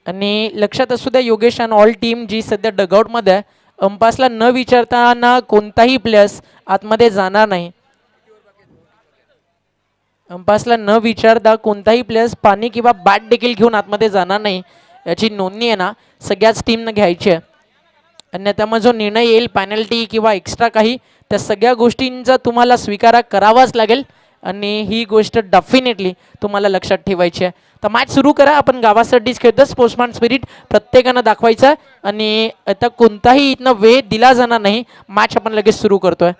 आणि लक्षात असू द्या योगेश आणि ऑल टीम जी सध्या डगआउटमध्ये आहे, अंपायर्सला न विचारताना कोणताही प्लेयर्स आतमध्ये जाणार नाही. अंपायर्सला न विचारता कोणताही प्लेयर्स पाणी किंवा बॅट देखील घेऊन आतमध्ये जाणार नाही याची नोंदणी आहे ना सगळ्याच टीमनं घ्यायची आहे. अन्यथा मग जो निर्णय येईल पॅनल्टी किंवा एक्स्ट्रा काही त्या सगळ्या गोष्टींचा तुम्हाला स्वीकार करावाच लागेल आणि ही गोष्ट डेफिनेटली तुम्हाला लक्षात ठेवायची आहे. तर मॅच सुरू करा. आपण गावासाठीच खेळतो. स्पोर्ट्समॅन स्पिरिट प्रत्येकानं दाखवायचं आणि आता कोणताही इथनं वेळ दिला जाणार नाही. मॅच आपण लगेच सुरू करतोय.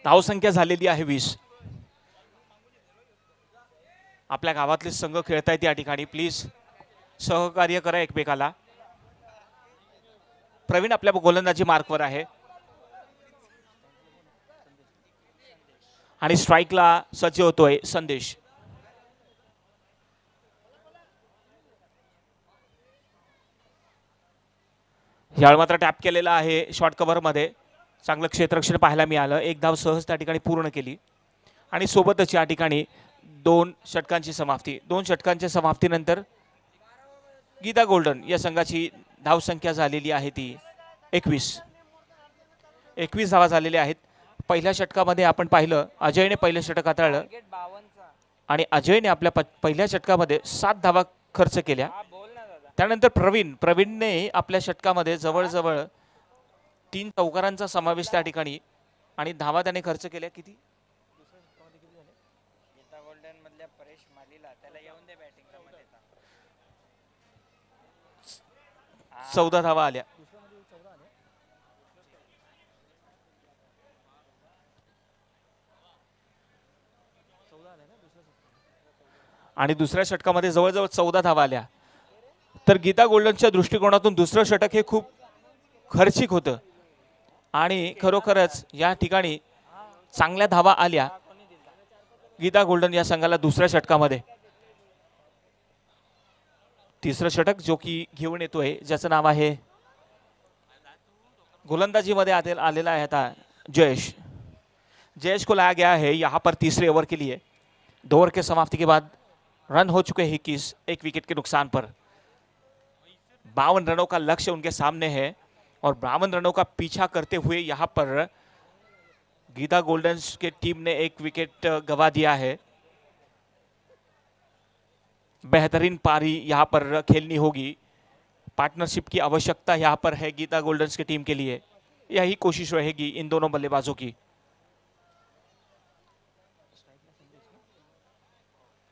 धावसंख्या झालेली आहे 20. आपल्या गावातले संघ खेळतायत या ठिकाणी. प्लीज सहकार्य करा एकमेकाला. प्रवीण आपल्या गोलंदाजी मार्कवर आहे आणि स्ट्राईकला सज्ज होतोय संदेश. यावेळी मात्र टॅप केलेला आहे शॉर्ट कव्हर मध्ये. चांगलं क्षेत्ररक्षण पाहायला मिळालं. एक धाव सहज त्या ठिकाणी पूर्ण केली आणि सोबतच या ठिकाणी 2 षटकांची समाप्ती. 2 षटकांच्या समाप्तीनंतर गीता गोल्डन या संघाची धावसंख्या झालेली आहे ती 21. 21 धावा झालेल्या आहेत. पहिल्या षटकामध्ये आपण पाहिलं अजयने पहिलं षटक हाताळलं आणि अजयने आपल्या पहिल्या षटकामध्ये 7 धावा खर्च केल्या. त्यानंतर प्रवीणने आपल्या षटकामध्ये जवळजवळ 3 चौकारांचा समावेश त्या ठिकाणी आणि धावा त्याने खर्च केल्या. किती? गीता गोल्डन मधल्या परेश मालीला त्याला येऊन दे बॅटिंगला मध्ये. 14 धावा आल्या. आणि दुसऱ्या षटकामध्ये जवळजवळ 14 धावा आल्या. तर गीता गोल्डनच्या दृष्टिकोनातून दुसरं षटक हे खूप खर्चिक होतं आणि खरोखरच या ठिकाणी चांगल्या धावा आल्या गीता गोल्डन या संघाला दुसऱ्या षटकामध्ये. तिसरं षटक जो की घेऊन येतोय ज्याचं नाव आहे गोलंदाजीमध्ये आलेला है था जयेश को लाया गया है यहाँ पर तीसरे ओवर के लिए. 2 ओवर के समाप्ति के बाद रन हो चुके हैं 21, 1 विकेट के नुकसान पर. 52 रनों का लक्ष्य उनके सामने है और 52 रनों का पीछा करते हुए यहाँ पर गीता गोल्डन्स के टीम ने 1 विकेट गवा दिया है. बेहतरीन पारी यहाँ पर खेलनी होगी. पार्टनरशिप की आवश्यकता यहाँ पर है गीता गोल्डन्स की टीम के लिए. यही कोशिश रहेगी इन दोनों बल्लेबाजों की.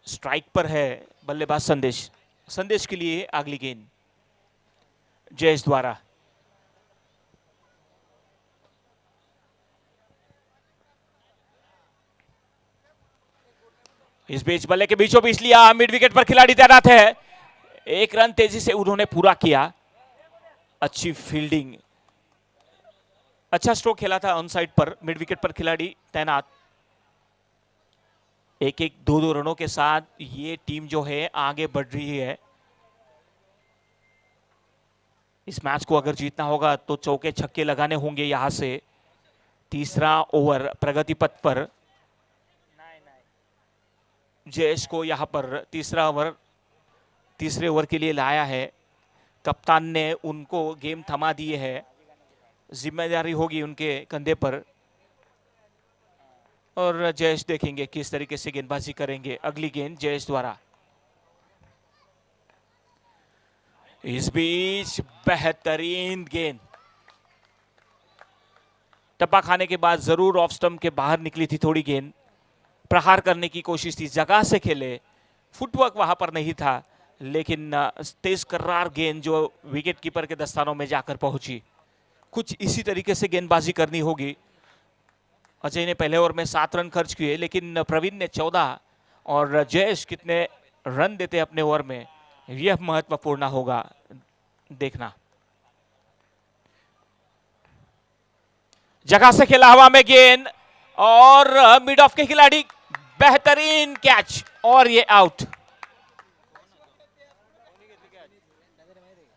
स्ट्राइक पर है बल्लेबाज संदेश के लिए अगली गेंद जयेश द्वारा. इस बीच बल्ले के बीचों बीच लिया. मिड विकेट पर खिलाड़ी तैनात है. 1 रन तेजी से उन्होंने पूरा किया. अच्छी फील्डिंग, अच्छा स्ट्रोक खेला था ऑन साइड पर. मिड विकेट पर खिलाड़ी तैनात. 1-1, 2-2 रनों के साथ ये टीम जो है आगे बढ़ रही है. इस मैच को अगर जीतना होगा तो चौके छक्के लगाने होंगे यहां से. तीसरा ओवर प्रगति पथ पर. जयेश को यहां पर तीसरे ओवर के लिए लाया है. कप्तान ने उनको गेम थमा दी है. जिम्मेदारी होगी उनके कंधे पर और जयेश देखेंगे किस तरीके से गेंदबाजी करेंगे. अगली गेंद जयेश द्वारा. इस बीच बेहतरीन गेंद. टप्पा खाने के बाद जरूर ऑफ स्टंप के बाहर निकली थी थोड़ी गेंद, प्रहार करने की कोशिश थी, जगह से खेले, फुटवर्क वहां पर नहीं था, लेकिन तेज कर्रार गेंद जो विकेट कीपर के दस्तानों में जाकर पहुंची। कुछ इसी तरीके से गेंदबाजी करनी होगी। अजय ने पहले ओवर में 7 रन खर्च किए, लेकिन प्रवीण ने 14 और जयेश कितने रन देते अपने ओवर में, यह महत्वपूर्ण होगा देखना। जगह से खेला हवा में गेंद और मिड ऑफ के खिलाड़ी, बेहतरीन कैच और ये आउट।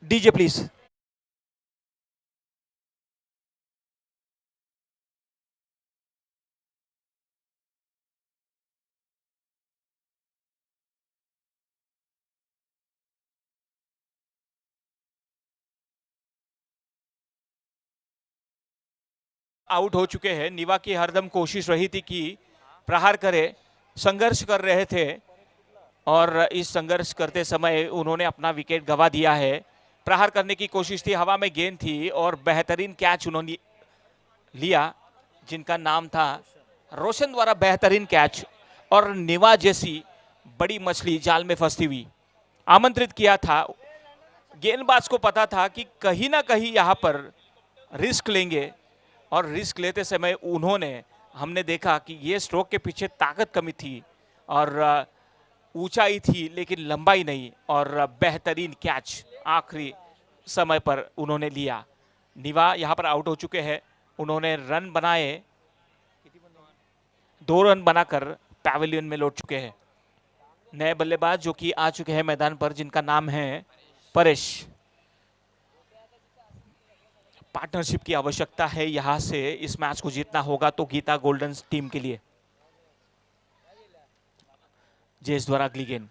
DJ please. आउट हो चुके हैं। निवा की हरदम कोशिश रही थी कि प्रहार करे, संघर्ष कर रहे थे और इस संघर्ष करते समय उन्होंने अपना विकेट गंवा दिया है। प्रहार करने की कोशिश थी, हवा में गेंद थी और बेहतरीन कैच उन्होंने लिया, जिनका नाम था रोशन द्वारा बेहतरीन कैच। और निवा जैसी बड़ी मछली जाल में फंसी हुई आमंत्रित किया था। गेंदबाज को पता था कि कहीं ना कहीं यहाँ पर रिस्क लेंगे और रिस्क लेते समय उन्होंने, हमने देखा कि ये स्ट्रोक के पीछे ताकत कमी थी और ऊंचाई थी लेकिन लंबाई नहीं, और बेहतरीन कैच आखिरी समय पर उन्होंने लिया। निवा यहाँ पर आउट हो चुके हैं। उन्होंने रन बनाए, 2 रन बनाकर पैवेलियन में लौट चुके हैं। नए बल्लेबाज जो कि आ चुके हैं मैदान पर, जिनका नाम है परेश। पार्टनरशिप की आवश्यकता है, यहां से इस मैच को जीतना होगा तो गीता गोल्डन्स टीम के लिए। जेस द्वारा अगली गेंद,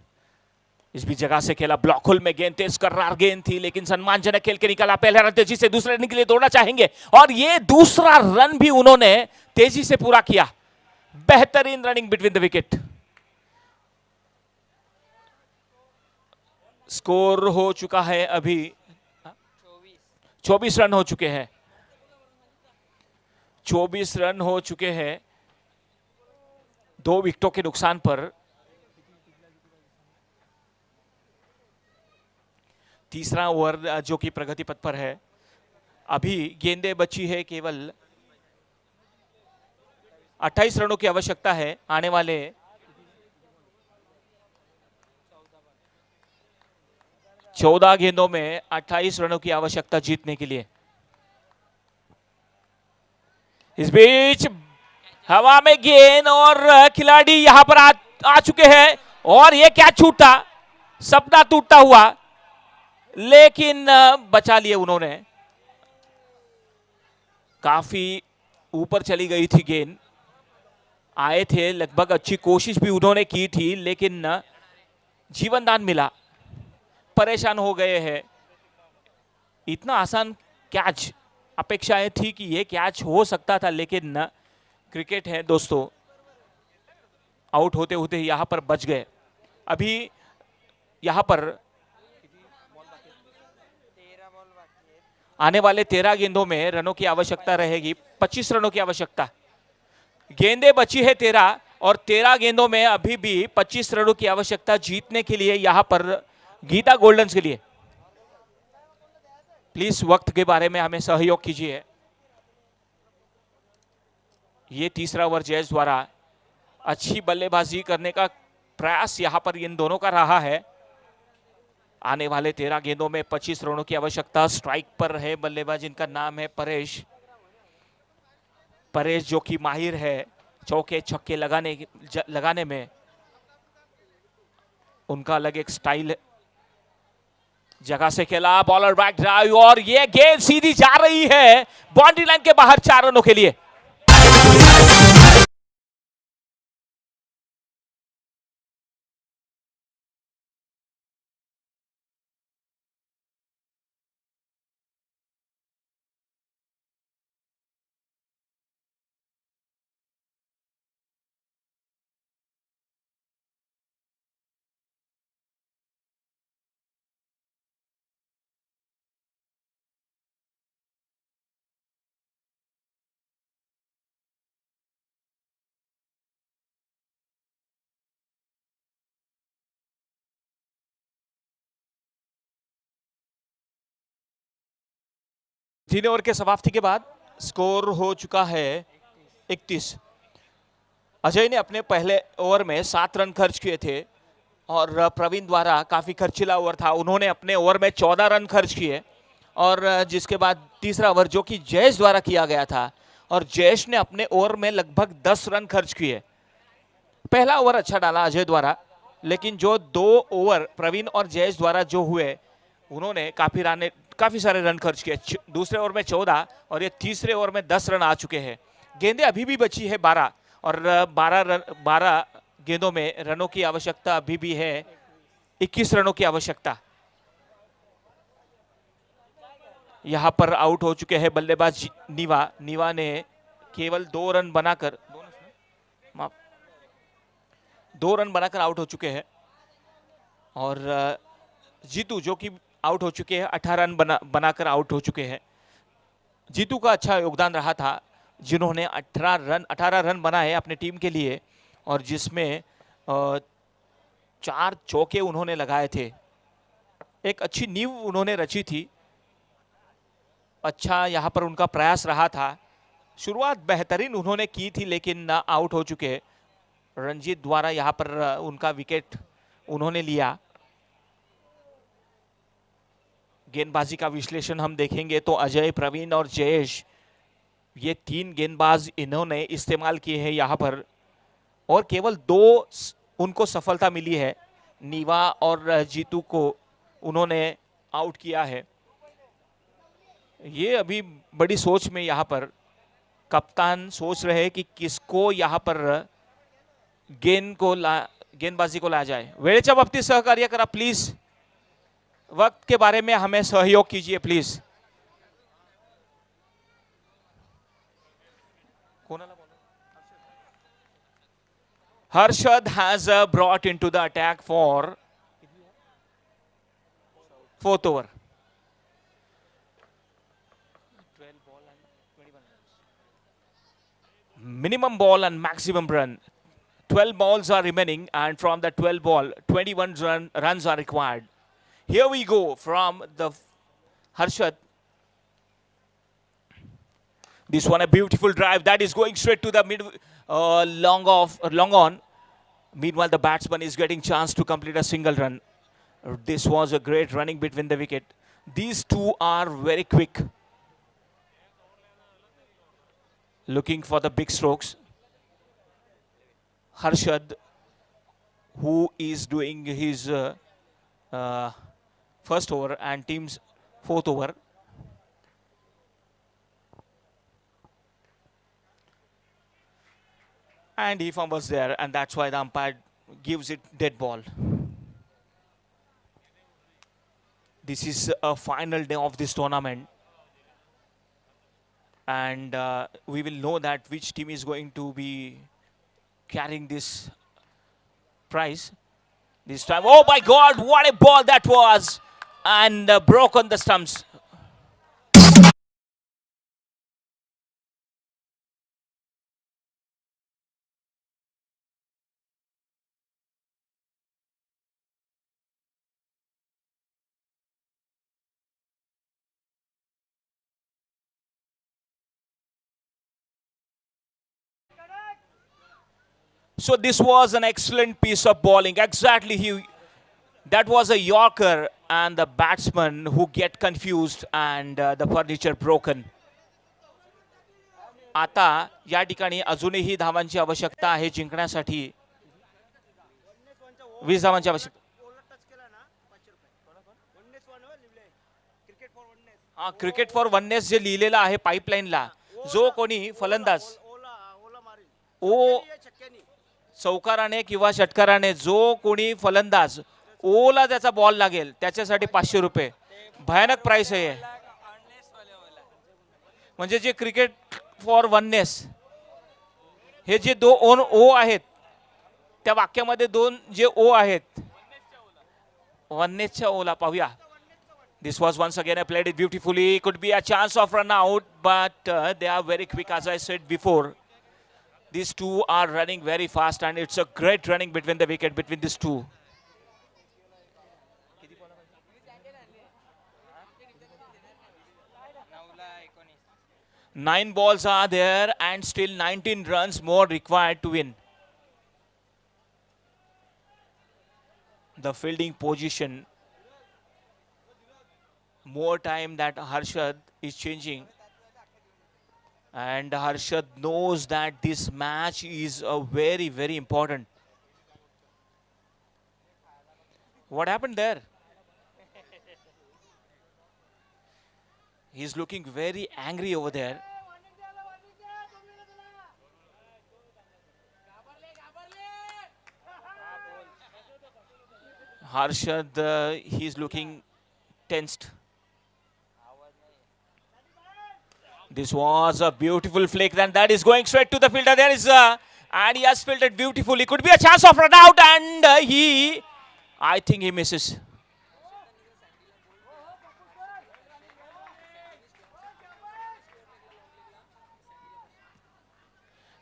इस भी जगह से खेला, ब्लॉक होल में गेंद, तेज कर्रार गेंद थी लेकिन सम्मानजनक खेल के निकाला। पहला रन तेजी से, दूसरे रन के लिए दौड़ना चाहेंगे और ये दूसरा रन भी उन्होंने तेजी से पूरा किया। बेहतरीन running between the wicket. Score हो चुका है अभी 24 रन हो चुके हैं। 24 रन हो चुके हैं 2 विकेटों के नुकसान पर। तीसरा ओवर जो कि प्रगति पथ पर है, अभी गेंदें बची है केवल 28 रनों की आवश्यकता है आने वाले 14 गेंदों में 28 रनों की आवश्यकता जीतने के लिए। इस बीच हवा में गेंद और खिलाड़ी यहां पर आ चुके हैं और यह क्या छूटा, सपना टूटता हुआ, लेकिन बचा लिए उन्होंने। काफी ऊपर चली गई थी गेंद, आए थे लगभग, अच्छी कोशिश भी उन्होंने की थी लेकिन जीवन दान मिला। परेशान हो गए हैं। इतना आसान कैच, अपेक्षाएं थी कि यह कैच हो सकता था, लेकिन क्रिकेट है दोस्तों, आउट होते होते यहां पर बच गए। अभी यहां पर आने वाले 13 गेंदों में रनों की आवश्यकता रहेगी, 25 रनों की आवश्यकता। गेंदें बची है 13 और 13 गेंदों में अभी भी 25 रनों की आवश्यकता जीतने के लिए यहां पर गीता गोल्डन्स के लिए। प्लीज वक्त के बारे में हमें सहयोग कीजिए। ये तीसरा ओवर जयेश द्वारा अच्छी बल्लेबाजी करने का प्रयास यहां पर इन दोनों का रहा है। आने वाले 13 गेंदों में 25 रनों की आवश्यकता। स्ट्राइक पर है बल्लेबाज, इनका नाम है परेश। परेश जो कि माहिर है चौके छक्के लगाने में, उनका अलग एक स्टाइल है। जगह से खेला, बॉलर बैक ड्राइव और ये गेंद सीधी जा रही है बाउंड्री लाइन के बाहर 4 रनों के लिए। 3 ओवर के समाप्ति के बाद स्कोर हो चुका है 31। अजय ने अपने पहले ओवर में 7 रन खर्च किए थे और प्रवीण द्वारा काफी खर्चीला ओवर था, उन्होंने अपने ओवर में 14 रन खर्च किए। और जिसके बाद तीसरा ओवर जो कि जयेश द्वारा किया गया था और जयेश ने अपने ओवर में लगभग 10 रन खर्च किए। पहला ओवर अच्छा डाला अजय द्वारा, लेकिन जो 2 ओवर प्रवीण और जयेश द्वारा जो हुए उन्होंने काफी सारे रन खर्च किए। दूसरे ओवर में 14 और ये तीसरे ओवर में 10 रन आ चुके हैं। गेंदें अभी भी बची है 12 और 12 गेंदों में रनों की आवश्यकता अभी भी है, 21 रनों की आवश्यकता। यहां पर आउट हो चुके हैं बल्लेबाज नीवा ने केवल 2 रन बनाकर 2 रन बनाकर आउट हो चुके हैं। और जीतू जो कि आउट हो चुके हैं, 18 रन बनाकर आउट हो चुके हैं। जीतू का अच्छा योगदान रहा था, जिन्होंने 18 रन बनाए अपने टीम के लिए और जिसमें 4 चौके उन्होंने लगाए थे। एक अच्छी नींव उन्होंने रची थी, अच्छा यहाँ पर उनका प्रयास रहा था। शुरुआत बेहतरीन उन्होंने की थी, लेकिन आउट हो चुके। रंजीत द्वारा यहाँ पर उनका विकेट उन्होंने लिया। गेंदबाजी का विश्लेषण हम देखेंगे तो अजय, प्रवीण और जयेश, ये 3 गेंदबाज इन्होंने इस्तेमाल किए हैं यहाँ पर और केवल 2 उनको सफलता मिली है। नीवा और जीतू को उन्होंने आउट किया है। ये अभी बड़ी सोच में यहाँ पर कप्तान सोच रहे हैं कि किसको यहाँ पर गेंदबाजी को लाया जाए। वेळेच्या बाबतीत सहकार्य करा प्लीज, वक्त के बारे में हमें सहयोग कीजिए please. Harshad has brought into the attack for 4th over. 12 ball and 21 runs. Minimum ball and maximum run. 12 balls are remaining, and from the 12 ball, 21 runs are required. Here we go from the Harshad. This one a beautiful drive that is going straight to the mid, long on. Meanwhile, the batsman is getting chance to complete a single run. This was a great running between the wicket. These two are very quick, looking for the big strokes. Harshad, who is doing his first over and team's 4th over. And he fumbles there, and that's why the umpire gives it dead ball. This is a final day of this tournament, and we will know that which team is going to be carrying this prize this time. Oh my God, what a ball that was! And broke on the stumps. So this was an excellent piece of bowling. Exactly, that was a Yorker, and the batsman who get confused and the furniture broken. आता या ठिकाणी अजूनही धावांची आवश्यकता आहे जिंकण्यासाठी. 20 धावांची आवश्यकता. हा, क्रिकेट फॉर वननेस जे लिहिलेलं आहे पाईपलाईनला, जो कोणी फलंदाज चौकाराने किंवा षटकाराने जो कोणी फलंदाज ओला त्याचा बॉल लागेल त्याच्यासाठी 500 रुपये. भयानक प्राइस आहे. म्हणजे जे क्रिकेट फॉर वननेस हे जे 2 ओ आहेत त्या वाक्यामध्ये 2 जे ओ आहेत वननेसच्या ओला पाहूया. This was once again I played it beautifully. Could be a chance of run out, but they are very quick, as I said before. These two are running very fast, and it's a great running between the wicket between these two. 9 balls are there and still 19 runs more required to win. The fielding position, more time that Harshad is changing, and Harshad knows that this match is a very important. What happened there? He's looking very angry over there. Harshad, he's looking tensed. This was a beautiful flick, and that is going straight to the fielder. There is and he has fielded beautifully. Could be a chance of run out, and I think he misses.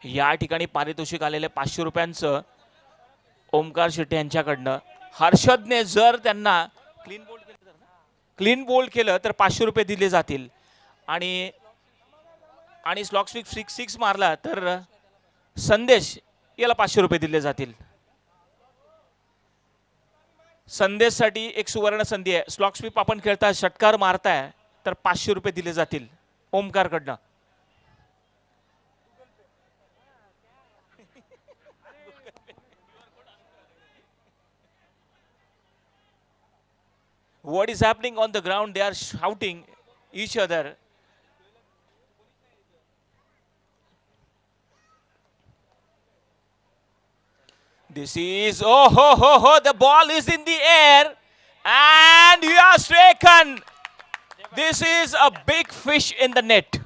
या ठिकाणी पारितोषिक आलेले 500 रुपयांचं ओमकार शेट्टी यांच्याकडनं. हर्षदने जर त्यांना क्लीन बोल्ड केलं तर 500 रुपये दिले जातील, आणि स्लॉक स्विक 6 मारला तर संदेश याला 500 रुपये दिले जातील. संदेशसाठी एक सुवर्ण संधी आहे. स्लॉक स्वीप आपण खेळता, षटकार मारताय तर 500 रुपये दिले जातील ओमकारकडनं. What is happening on the ground? They are shouting each other. This is, oh ho ho ho, the ball is in the air and you are stricken. This is a big fish in the net.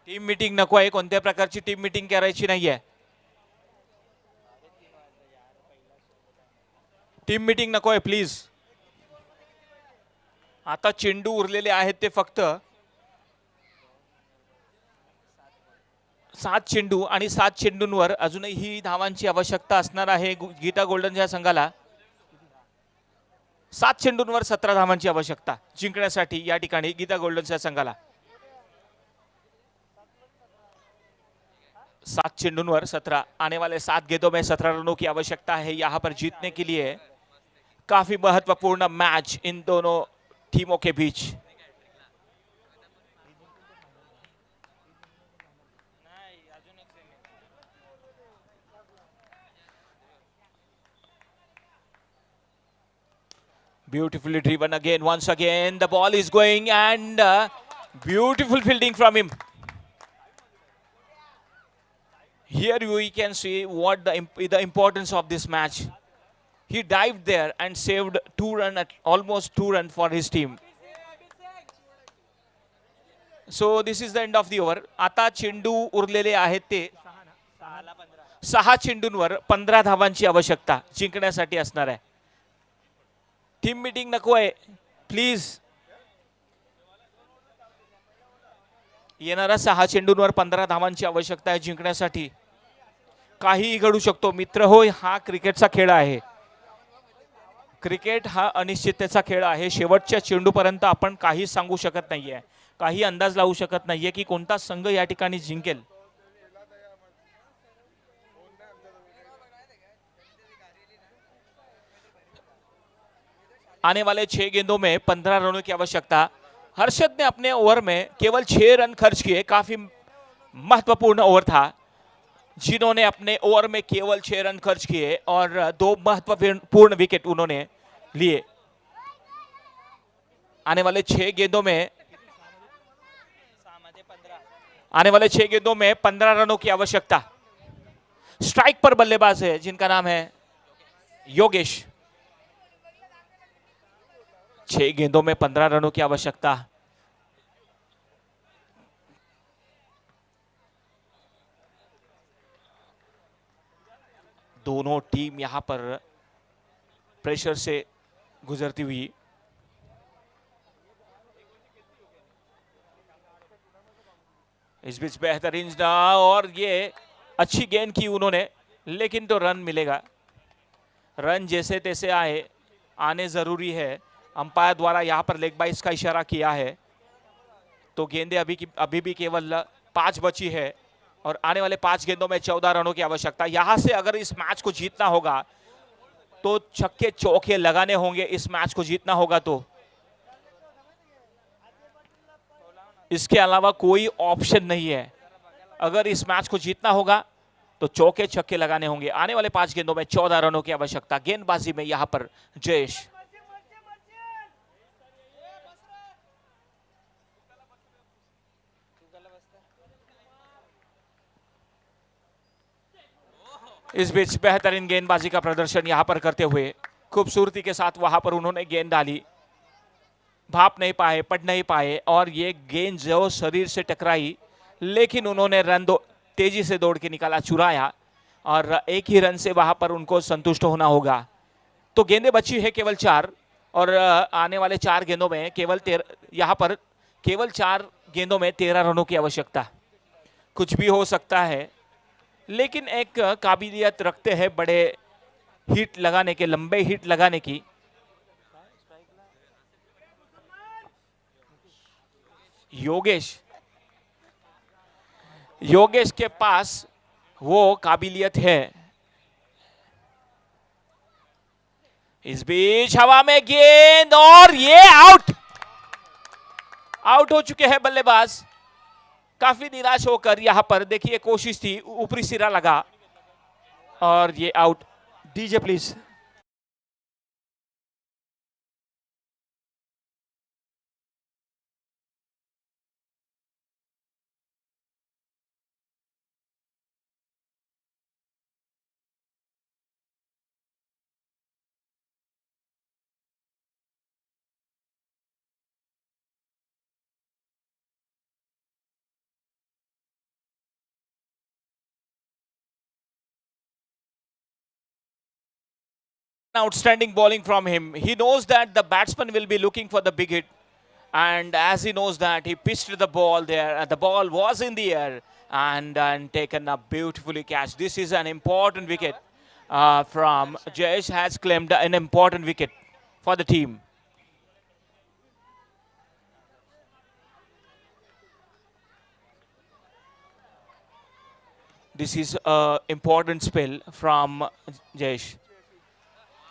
Team meeting नको आहे. कोणत्या प्रकारची टीम मीटिंग करायची नाहीये. टीम मीटिंग नको आहे प्लीज. आता चेंडू उरलेले आहेत ते फक्त 7 चेंडू, आणि 7 चेंडूंवर अजूनही धावांची आवश्यकता असणार आहे गीता गोल्डनच्या संघाला. 7 चेंडूंवर 17 धावांची आवश्यकता जिंकण्यासाठी या ठिकाणी गीता गोल्डनच्या संघाला. 7 चेंडूंवर 17, आने वाले 7 गेंदों में 17 रनों की आवश्यकता है यहाँ पर जीतने के लिए. काफी महत्वपूर्ण मैच इन दोनों टीमों के beach. Beautifully driven again, once again the ball is going, and beautiful fielding from him. Here we can see what the importance of this match. He dived there and saved 2 runs, almost 2 runs for his team. So this is the end of the over. आता चेंडू उरलेले आहेत ते 6 चेंडूंवर 15 धावांची आवश्यकता जिंकण्यासाठी असणार आहे. टीम मीटिंग नको आहे प्लीज. येणाऱ्या 6 चेंडूंवर 15 धावांची आवश्यकता आहे जिंकण्यासाठी. काहीही घडू शकतो मित्र होय. हा क्रिकेटचा खेळ आहे. क्रिकेट हा अनिश्चिततेचा खेळ आहे. शेवटच्या चेंडूपर्यंत आपण काही सांगू शकत नाहीये, काही अंदाज लावू शकत नाहीये की कोणता संघ या ठिकाणी जिंकेल. आने वाले 6 गेंदों में 15 रनों की आवश्यकता. हर्षद ने अपने ओवर में केवल 6 रन खर्च किए. काफी महत्वपूर्ण ओवर था जिन्होंने अपने ओवर में केवल 6 रन खर्च किए और 2 महत्वपूर्ण विकेट उन्होंने लिए. आने वाले 6 गेंदों में 15 रनों की आवश्यकता. स्ट्राइक पर बल्लेबाज है जिनका नाम है योगेश. 6 गेंदों में 15 रनों की आवश्यकता. दोनों टीम यहां पर प्रेशर से गुजरती हुई। इस बीच बेहतरीन और ये अच्छी गेंद की उन्होंने, लेकिन तो रन मिलेगा। रन जैसे तैसे आने जरूरी है। अंपायर द्वारा यहां पर लेग बाइस का इशारा किया है। तो गेंदें अभी भी केवल 5 बची है और आने वाले 5 गेंदों में 14 रनों की आवश्यकता। यहां से अगर इस मैच को जीतना होगा तो छक्के चौके लगाने होंगे। इस मैच को जीतना होगा तो इसके अलावा कोई ऑप्शन नहीं है। अगर इस मैच को जीतना होगा तो चौके छक्के लगाने होंगे। आने वाले 5 गेंदों में 14 रनों की आवश्यकता। गेंदबाजी में यहां पर जयेश। इस बीच बेहतरीन गेंदबाजी का प्रदर्शन यहां पर करते हुए खूबसूरती के साथ वहां पर उन्होंने गेंद डाली। भाप नहीं पाए, पढ़ नहीं पाए और ये गेंद जो शरीर से टकराई, लेकिन उन्होंने रन तेजी से दौड़ के निकाला, चुराया और एक ही रन से वहां पर उनको संतुष्ट होना होगा। तो गेंदें बची है केवल 4 और आने वाले 4 गेंदों में यहां पर केवल 4 गेंदों में 13 रनों की आवश्यकता। कुछ भी हो सकता है, लेकिन एक काबिलियत रखते हैं बड़े हिट लगाने के, लंबे हिट लगाने की। योगेश के पास वो काबिलियत है। इस बीच हवा में गेंद और ये आउट हो चुके हैं बल्लेबाज। काफी निराश होकर यहां पर देखिए कोशिश थी, ऊपरी सिरा लगा और ये out. DJ please. Outstanding bowling from him. He knows that the batsman will be looking for the big hit, and as he knows that, he pitched the ball there and the ball was in the air and taken up beautifully catch. This is an important wicket from Jayesh, has claimed an important wicket for the team. This is an important spell from Jayesh.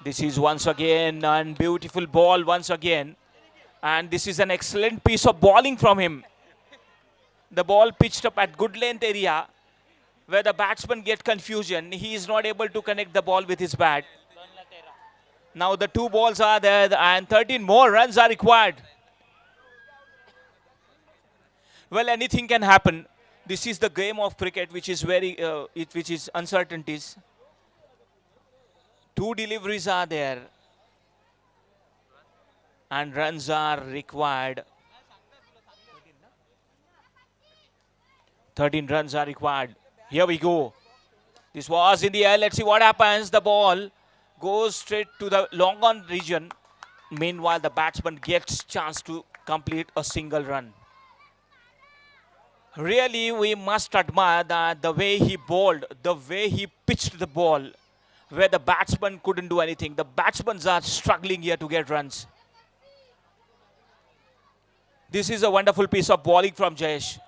This is once again a beautiful ball once again, and this is an excellent piece of bowling from him. The ball pitched up at good length area where the batsman get confusion. He is not able to connect the ball with his bat. Now the 2 balls are there and 13 more runs are required. Well, anything can happen. This is the game of cricket, which is which is uncertainties. 2 deliveries are there and runs are required. 13 runs are required. Here we go. This was in the air. Let's see what happens. The ball goes straight to the long on region. Meanwhile, the batsman gets chance to complete a single run. Really, we must admire that the way he bowled, the way he pitched the ball, where the batsman couldn't do anything. The batsmen are struggling here to get runs. This is a wonderful piece of bowling from Jayesh.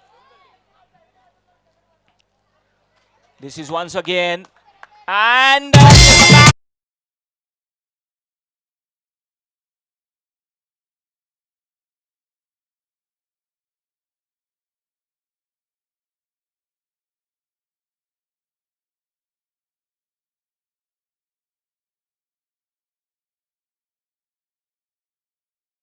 This is once again, and